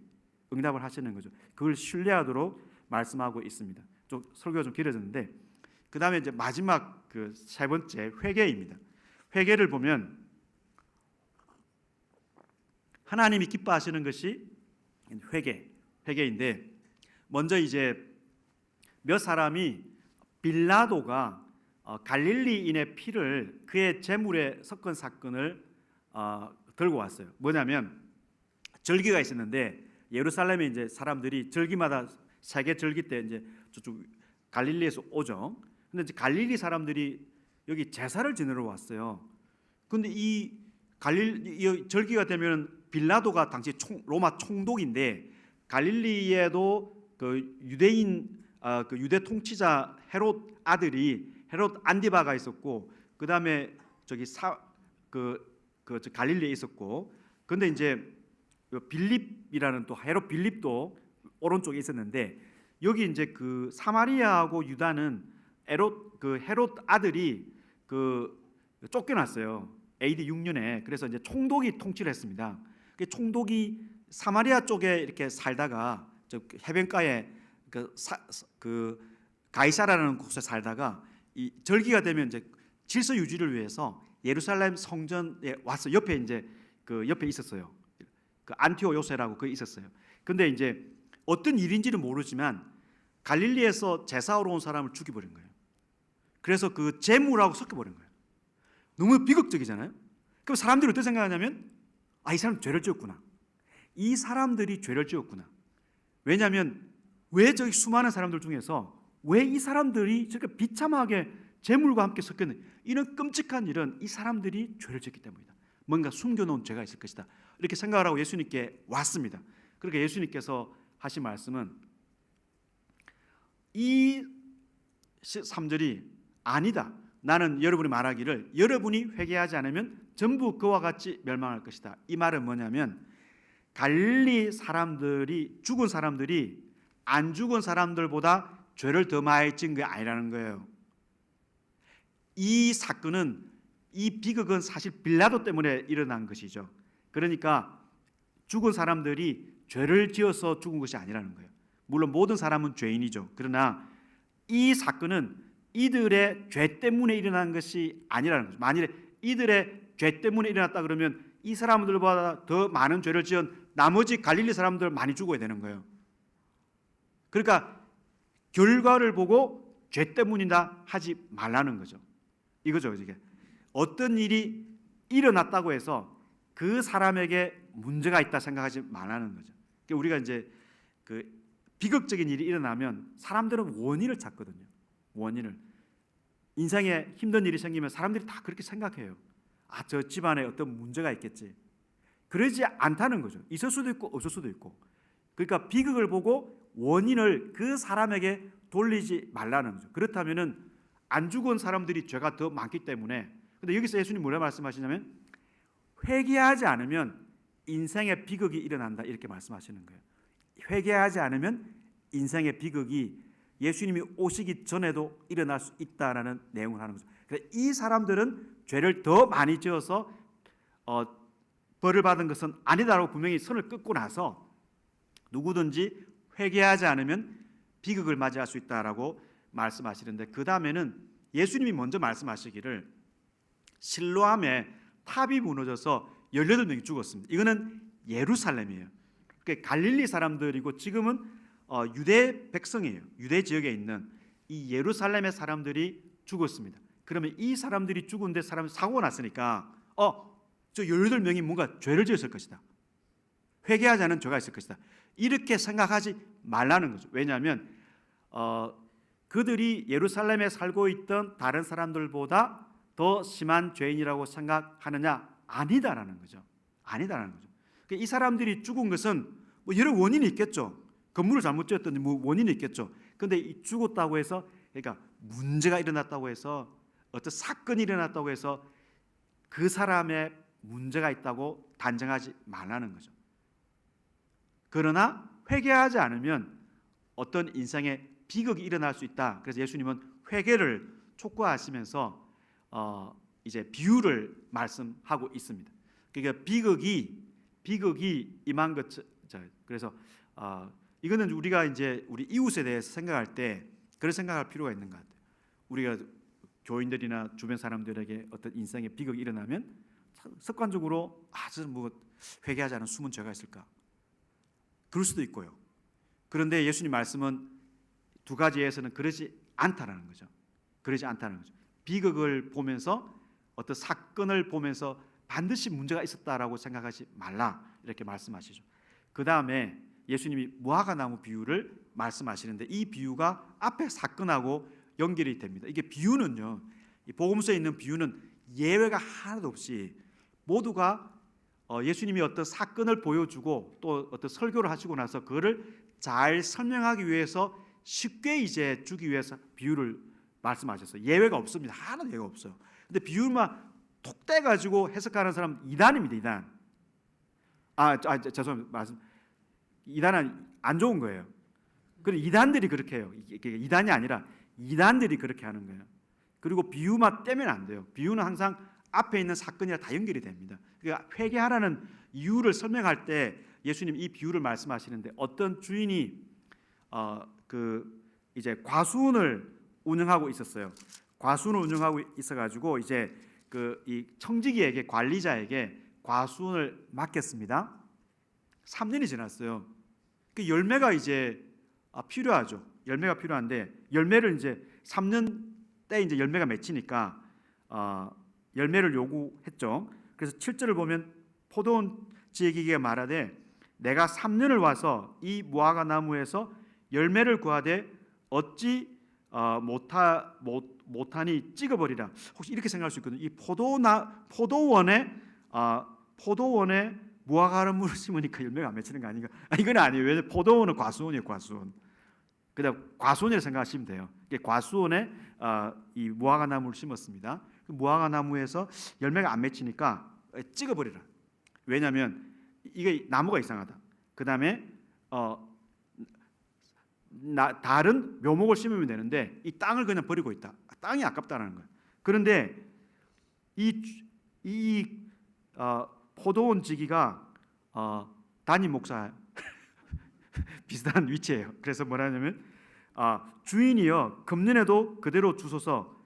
응답을 하시는 거죠. 그걸 신뢰하도록 말씀하고 있습니다. 좀 설교가 좀 길어졌는데 그 다음에 이제 마지막 그 세 번째 회개입니다. 회개를 보면 하나님이 기뻐하시는 것이 회개인데 먼저 이제 몇 사람이 빌라도가 갈릴리인의 피를 그의 제물에 섞은 사건을 들고 왔어요. 뭐냐면 절기가 있었는데 예루살렘에 이제 사람들이 절기마다 세계 절기 때 이제 저쪽 갈릴리에서 오죠. 근데 이제 갈릴리 사람들이 여기 제사를 지내러 왔어요. 근데 이 갈릴리 절기가 되면 빌라도가 당시 로마 총독인데 갈릴리에도 그 유대인 그 유대 통치자 헤롯 아들이 헤롯 안디바가 있었고 그다음에 저기 갈릴리에 있었고 근데 이제 빌립이라는 또 헤롯 빌립도 오른쪽에 있었는데 여기 이제 그 사마리아하고 유다는 헤롯 아들이 쫓겨났어요. AD 6년에. 그래서 이제 총독이 통치를 했습니다. 그 총독이 사마리아 쪽에 이렇게 살다가 저 해변가에 가이사라는 곳에 살다가 이 절기가 되면 이제 질서 유지를 위해서 예루살렘 성전에 와서 옆에 이제 옆에 있었어요. 그 안티오 요새라고 그 있었어요. 근데 이제 어떤 일인지는 모르지만 갈릴리에서 제사하러 온 사람을 죽여버린 거예요. 그래서 그 제물하고 섞어버린 거예요. 너무 비극적이잖아요. 그럼 사람들이 어떻게 생각하냐면 이 사람 죄를 지었구나. 이 사람들이 죄를 지었구나. 왜냐하면 왜 저기 수많은 사람들 중에서 왜 이 사람들이 저렇게 비참하게 제물과 함께 섞였는지 이런 끔찍한 일은 이 사람들이 죄를 지었기 때문이다. 뭔가 숨겨놓은 죄가 있을 것이다. 이렇게 생각을 하고 예수님께 왔습니다. 그러니까 예수님께서 하신 말씀은 이 3절이 아니다. 나는 여러분이 말하기를 여러분이 회개하지 않으면 전부 그와 같이 멸망할 것이다. 이 말은 뭐냐면 갈릴리 사람들이 죽은 사람들이 안 죽은 사람들보다 죄를 더 많이 지은 게 아니라는 거예요. 이 사건은 이 비극은 사실 빌라도 때문에 일어난 것이죠. 그러니까 죽은 사람들이 죄를 지어서 죽은 것이 아니라는 거예요. 물론 모든 사람은 죄인이죠. 그러나 이 사건은 이들의 죄 때문에 일어난 것이 아니라는 거죠. 만일에 이들의 죄 때문에 일어났다 그러면 이 사람들보다 더 많은 죄를 지은 나머지 갈릴리 사람들 많이 죽어야 되는 거예요. 그러니까 결과를 보고 죄 때문이다 하지 말라는 거죠. 이거죠. 이게 어떤 일이 일어났다고 해서 그 사람에게 문제가 있다 생각하지 말라는 거죠. 그러니까 우리가 이제 그 비극적인 일이 일어나면 사람들은 원인을 찾거든요. 원인을. 인생에 힘든 일이 생기면 사람들이 다 그렇게 생각해요. 저 집안에 어떤 문제가 있겠지. 그러지 않다는 거죠. 있을 수도 있고 없을 수도 있고. 그러니까 비극을 보고 원인을 그 사람에게 돌리지 말라는 거죠. 그렇다면은 안 죽은 사람들이 죄가 더 많기 때문에. 근데 여기서 예수님 뭐라 말씀하시냐면 회개하지 않으면 인생의 비극이 일어난다 이렇게 말씀하시는 거예요. 회개하지 않으면 인생의 비극이 예수님이 오시기 전에도 일어날 수 있다라는 내용을 하는 거죠. 그래서 이 사람들은 죄를 더 많이 지어서 벌을 받은 것은 아니다라고 분명히 선을 긋고 나서 누구든지 회개하지 않으면 비극을 맞이할 수 있다라고 말씀하시는데 그 다음에는 예수님이 먼저 말씀하시기를 실로암에 탑이 무너져서 18명이 죽었습니다. 이거는 예루살렘이에요. 그러니까 갈릴리 사람들이고 지금은 유대 백성이에요. 유대 지역에 있는 이 예루살렘의 사람들이 죽었습니다. 그러면 이 사람들이 죽은데 사람이 사고가 났으니까 저 18명이 뭔가 죄를 지었을 것이다. 회개하지 않은 죄가 있을 것이다. 이렇게 생각하지 말라는 거죠. 왜냐하면 그들이 예루살렘에 살고 있던 다른 사람들보다 더 심한 죄인이라고 생각하느냐? 아니다라는 거죠. 아니다라는 거죠. 그러니까 이 사람들이 죽은 것은 뭐 여러 원인이 있겠죠. 건물을 잘못 지었더니 뭐 원인이 있겠죠. 그런데 이 죽었다고 해서 그러니까 문제가 일어났다고 해서 어떤 사건이 일어났다고 해서 그 사람의 문제가 있다고 단정하지 말라는 거죠. 그러나 회개하지 않으면 어떤 인생의 비극이 일어날 수 있다. 그래서 예수님은 회개를 촉구하시면서 이제 비유를 말씀하고 있습니다. 그러니까 비극이 임한 것. 그래서 이거는 우리가 이제 우리 이웃에 대해서 생각할 때 그런 생각할 필요가 있는 것 같아요. 우리가 교인들이나 주변 사람들에게 어떤 인생의 비극이 일어나면 습관적으로 아주 뭐 회개하지 않은 숨은 죄가 있을까? 그럴 수도 있고요. 그런데 예수님 말씀은 두 가지에서는 그러지 않다라는 거죠. 그러지 않다는 거죠. 비극을 보면서 어떤 사건을 보면서 반드시 문제가 있었다라고 생각하지 말라 이렇게 말씀하시죠. 그 다음에 예수님이 무화과나무 비유를 말씀하시는데 이 비유가 앞에 사건하고 연결이 됩니다. 이게 비유는요 이 복음서에 있는 비유는 예외가 하나도 없이 모두가 예수님이 어떤 사건을 보여주고 또 어떤 설교를 하시고 나서 그거를 잘 설명하기 위해서 쉽게 이제 주기 위해서 비유를 말씀하셨어요. 예외가 없습니다. 하나도 예외가 없어요. 근데 비유만 톡 떼가지고 해석하는 사람 이단입니다. 이단. 죄송합니다. 이단은 안 좋은 거예요. 그리고 이단들이 그렇게 해요. 이게 이단이 아니라 이단들이 그렇게 하는 거예요. 그리고 비유만 떼면 안 돼요. 비유는 항상 앞에 있는 사건이랑 다 연결이 됩니다. 그러니까 회개하라는 이유를 설명할 때 예수님 이 비유를 말씀하시는데 어떤 주인이 이제 과수원을 운영하고 있었어요. 과수원을 운영하고 있어가지고 이제 이 청지기에게 관리자에게 과수원을 맡겼습니다. 3년이 지났어요. 그 열매가 이제 필요하죠. 열매가 필요한데 열매를 이제 3년 때 이제 열매가 맺히니까 열매를 요구했죠. 그래서 7절을 보면 포도원 지혜기가 말하되 내가 3년을 와서 이 무화과 나무에서 열매를 구하되 어찌 못하니 찍어버리라. 혹시 이렇게 생각할 수 있거든요. 이 포도원에 무화과나무를 심으니까 열매가 안 맺히는 거 아닌가? 이건 아니에요. 왜냐하면 포도원은 과수원이에요. 과수원. 그다음 과수원이라고 생각하시면 돼요. 과수원에 이 무화과 나무를 심었습니다. 그 무화과 나무에서 열매가 안 맺히니까 찍어버리라. 왜냐하면 이게 나무가 이상하다. 그다음에 다른 묘목을 심으면 되는데 이 땅을 그냥 버리고 있다. 땅이 아깝다는 거예요. 그런데 이 포도원 지기가 담임 목사 비슷한 위치예요. 그래서 뭐라냐면 주인이여 금년에도 그대로 주소서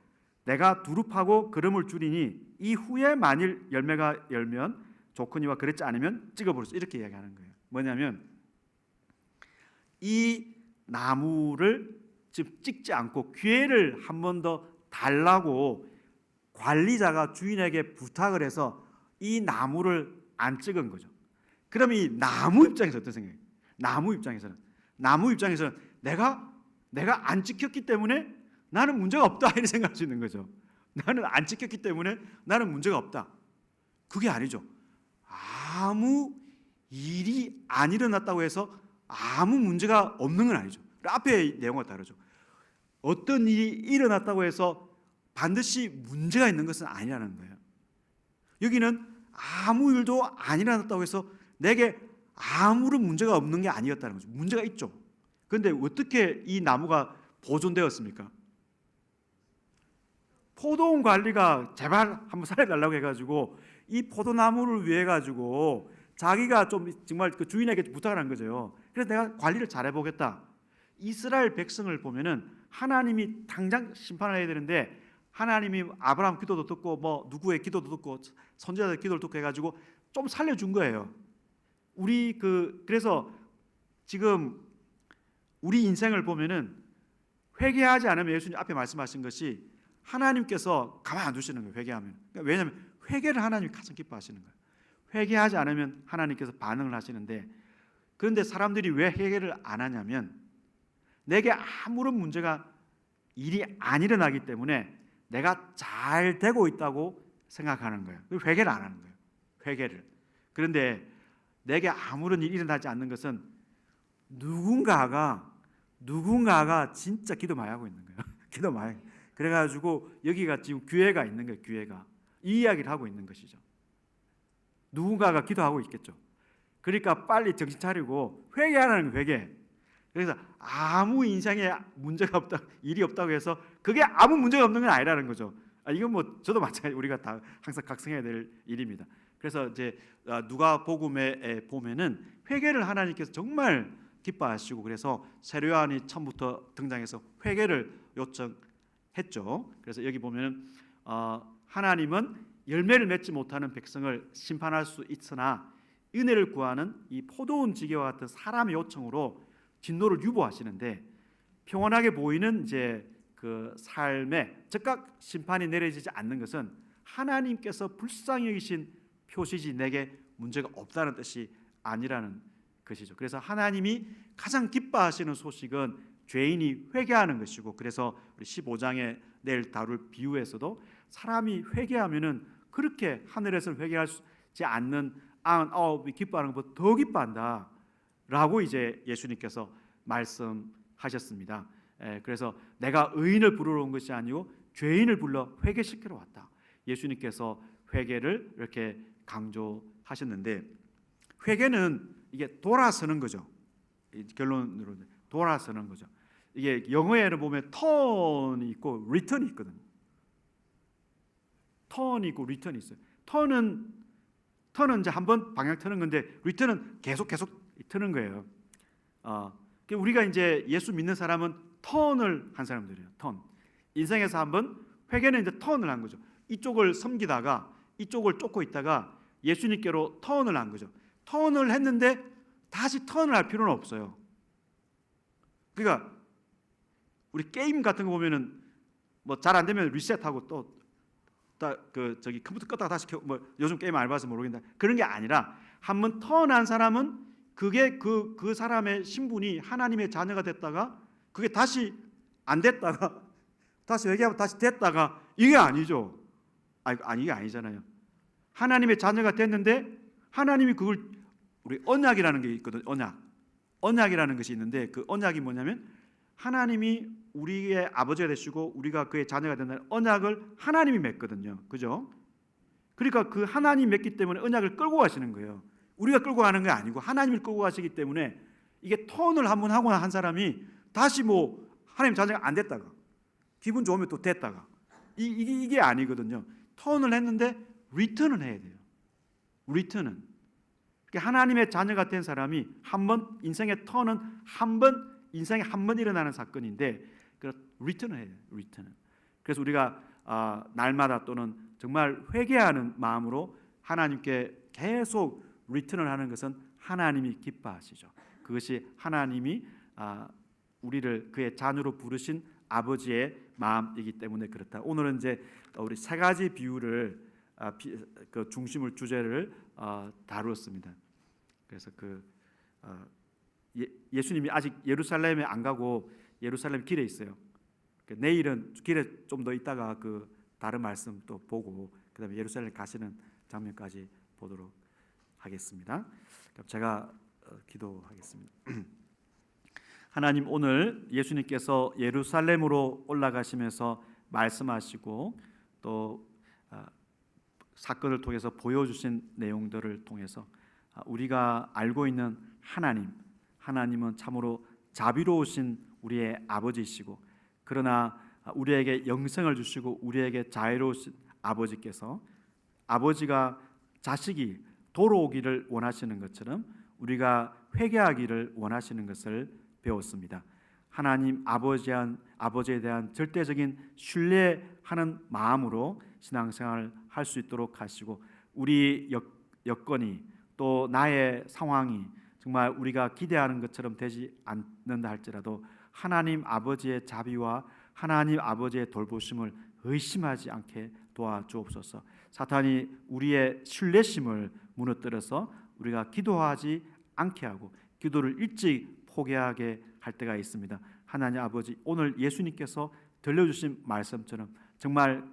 내가 두릅하고 그름을 줄이니 이후에 만일 열매가 열면 좋거니와 그렇지 않으면 찍어버렸어. 이렇게 이야기하는 거예요. 뭐냐면 이 나무를 지금 찍지 않고 기회를 한 번 더 달라고 관리자가 주인에게 부탁을 해서 이 나무를 안 찍은 거죠. 그럼 이 나무 입장에서 어떤 생각이에요? 나무 입장에서는 내가 안 찍혔기 때문에 나는 문제가 없다 이렇게 생각할 수 있는 거죠. 나는 안 찍혔기 때문에 나는 문제가 없다. 그게 아니죠. 아무 일이 안 일어났다고 해서 아무 문제가 없는 건 아니죠. 앞에 내용과 다르죠. 어떤 일이 일어났다고 해서 반드시 문제가 있는 것은 아니라는 거예요. 여기는 아무 일도 안 일어났다고 해서 내게 아무런 문제가 없는 게 아니었다는 거죠. 문제가 있죠. 그런데 어떻게 이 나무가 보존되었습니까? 포도원 관리가 제발 한번 살려달라고 해가지고 이 포도나무를 위해 가지고 자기가 좀 정말 그 주인에게 부탁을 한 거죠. 그래서 내가 관리를 잘해보겠다. 이스라엘 백성을 보면은 하나님이 당장 심판을 해야 되는데 하나님이 아브라함 기도도 듣고 뭐 누구의 기도도 듣고 선지자들 기도를 듣고 해가지고 좀 살려준 거예요. 그래서 지금 우리 인생을 보면은 회개하지 않으면 예수님 앞에 말씀하신 것이 하나님께서 가만 안 두시는 거예요. 회개하면. 그러니까 왜냐하면 회개를 하나님이 가장 기뻐하시는 거예요. 회개하지 않으면 하나님께서 반응을 하시는데 그런데 사람들이 왜 회개를 안 하냐면 내게 아무런 문제가 일이 안 일어나기 때문에 내가 잘 되고 있다고 생각하는 거예요. 회개를 안 하는 거예요. 회개를. 그런데 내게 아무런 일이 일어나지 않는 것은 누군가가 진짜 기도 많이 하고 있는 거예요. 기도 많이. 그래가지고 여기가 지금 기회가 있는 거예요. 기회가. 이 이야기를 하고 있는 것이죠. 누군가가 기도하고 있겠죠. 그러니까 빨리 정신 차리고 회개하라는 거예요. 회개. 그래서 아무 인생에 문제가 없다, 일이 없다고 해서 그게 아무 문제가 없는 건 아니라는 거죠. 이건 뭐 저도 마찬가지 우리가 다 항상 각성해야 될 일입니다. 그래서 이제 누가복음에 보면은 회개를 하나님께서 정말 기뻐하시고 그래서 세례 요한이 처음부터 등장해서 회개를 요청했죠. 그래서 여기 보면은 하나님은 열매를 맺지 못하는 백성을 심판할 수 있으나 은혜를 구하는 이 포도원 지기와 같은 사람의 요청으로 진노를 유보하시는데 평온하게 보이는 이제 그 삶에 즉각 심판이 내려지지 않는 것은 하나님께서 불쌍히 여기신 표시지 내게 문제가 없다는 뜻이 아니라는 것이죠. 그래서 하나님이 가장 기뻐하시는 소식은 죄인이 회개하는 것이고 그래서 우리 15장에 내일 다룰 비유에서도 사람이 회개하면은 그렇게 하늘에서 회개하지 않는 99이 기뻐하는 것보다 더 기뻐한다라고 이제 예수님께서 말씀하셨습니다. 그래서 내가 의인을 부르러 온 것이 아니고 죄인을 불러 회개시키러 왔다. 예수님께서 회개를 이렇게 강조하셨는데, 회개는 이게 돌아서는 거죠. 결론으로 돌아서는 거죠. 이게 영어에는 보면 턴이 있고 리턴이 있거든요. 턴이 있고 리턴이 있어요. 턴은 이제 한번 방향 트는 건데, 리턴은 계속 트는 거예요. 우리가 이제 예수 믿는 사람은 턴을 한 사람들이에요. 턴. 인생에서 한번 회개는 이제 턴을 한 거죠. 이쪽을 섬기다가 이쪽을 쫓고 있다가 예수님께로 턴을 한 거죠. 턴을 했는데 다시 턴을 할 필요는 없어요. 그러니까 우리 게임 같은 거 보면은 뭐 잘 안 되면 리셋하고 또 저기 컴퓨터 껐다가 다시 뭐 요즘 게임 안 해봐서 모르겠는데, 그런 게 아니라 한번 턴한 사람은 그게 그 사람의 신분이 하나님의 자녀가 됐다가 그게 다시 안 됐다가 다시 회개하고 다시 됐다가, 이게 아니죠. 이게 아니잖아요. 하나님의 자녀가 됐는데 하나님이 그걸, 우리 언약이라는 게 있거든. 언약이라는 것이 있는데, 그 언약이 뭐냐면 하나님이 우리의 아버지가 되시고 우리가 그의 자녀가 된다는 언약을 하나님이 맺거든요. 그죠? 그러니까 그 하나님 맺기 때문에 언약을 끌고 가시는 거예요. 우리가 끌고 가는 게 아니고 하나님이 끌고 가시기 때문에, 이게 턴을 한번 하고 한 사람이 다시 뭐 하나님 자녀가 안 됐다가 기분 좋으면 또 됐다가 이게 아니거든요. 턴을 했는데 리턴을 해야 돼요. 리턴은 하나님의 자녀가 된 사람이 한번, 인생의 턴은 인생에 한 번 일어나는 사건인데, 리턴을 해요. 리턴은. 그래서 우리가 날마다 또는 정말 회개하는 마음으로 하나님께 계속 리턴을 하는 것은 하나님이 기뻐하시죠. 그것이 하나님이 우리를 그의 자녀로 부르신 아버지의 마음이기 때문에 그렇다. 오늘은 이제 우리 세 가지 비유를 그 중심을 주제를 다루었습니다. 그래서 예수님이 아직 예루살렘에 안 가고 예루살렘 길에 있어요. 내일은 길에 좀 더 있다가 그 다른 말씀 또 보고 그다음에 예루살렘 가시는 장면까지 보도록 하겠습니다. 그럼 제가 기도하겠습니다. 하나님, 오늘 예수님께서 예루살렘으로 올라가시면서 말씀하시고 또 사건을 통해서 보여주신 내용들을 통해서 우리가 알고 있는 하나님은 참으로 자비로우신 우리의 아버지이시고, 그러나 우리에게 영생을 주시고 우리에게 자애로우신 아버지께서, 아버지가 자식이 돌아오기를 원하시는 것처럼 우리가 회개하기를 원하시는 것을 배웠습니다. 하나님 아버지에 대한 절대적인 신뢰하는 마음으로 신앙생활을 할 수 있도록 하시고, 우리 여건이 또 나의 상황이 정말 우리가 기대하는 것처럼 되지 않는다 할지라도 하나님 아버지의 자비와 하나님 아버지의 돌보심을 의심하지 않게 도와주옵소서. 사탄이 우리의 신뢰심을 무너뜨려서 우리가 기도하지 않게 하고 기도를 일찍 포기하게 할 때가 있습니다. 하나님 아버지, 오늘 예수님께서 들려주신 말씀처럼 정말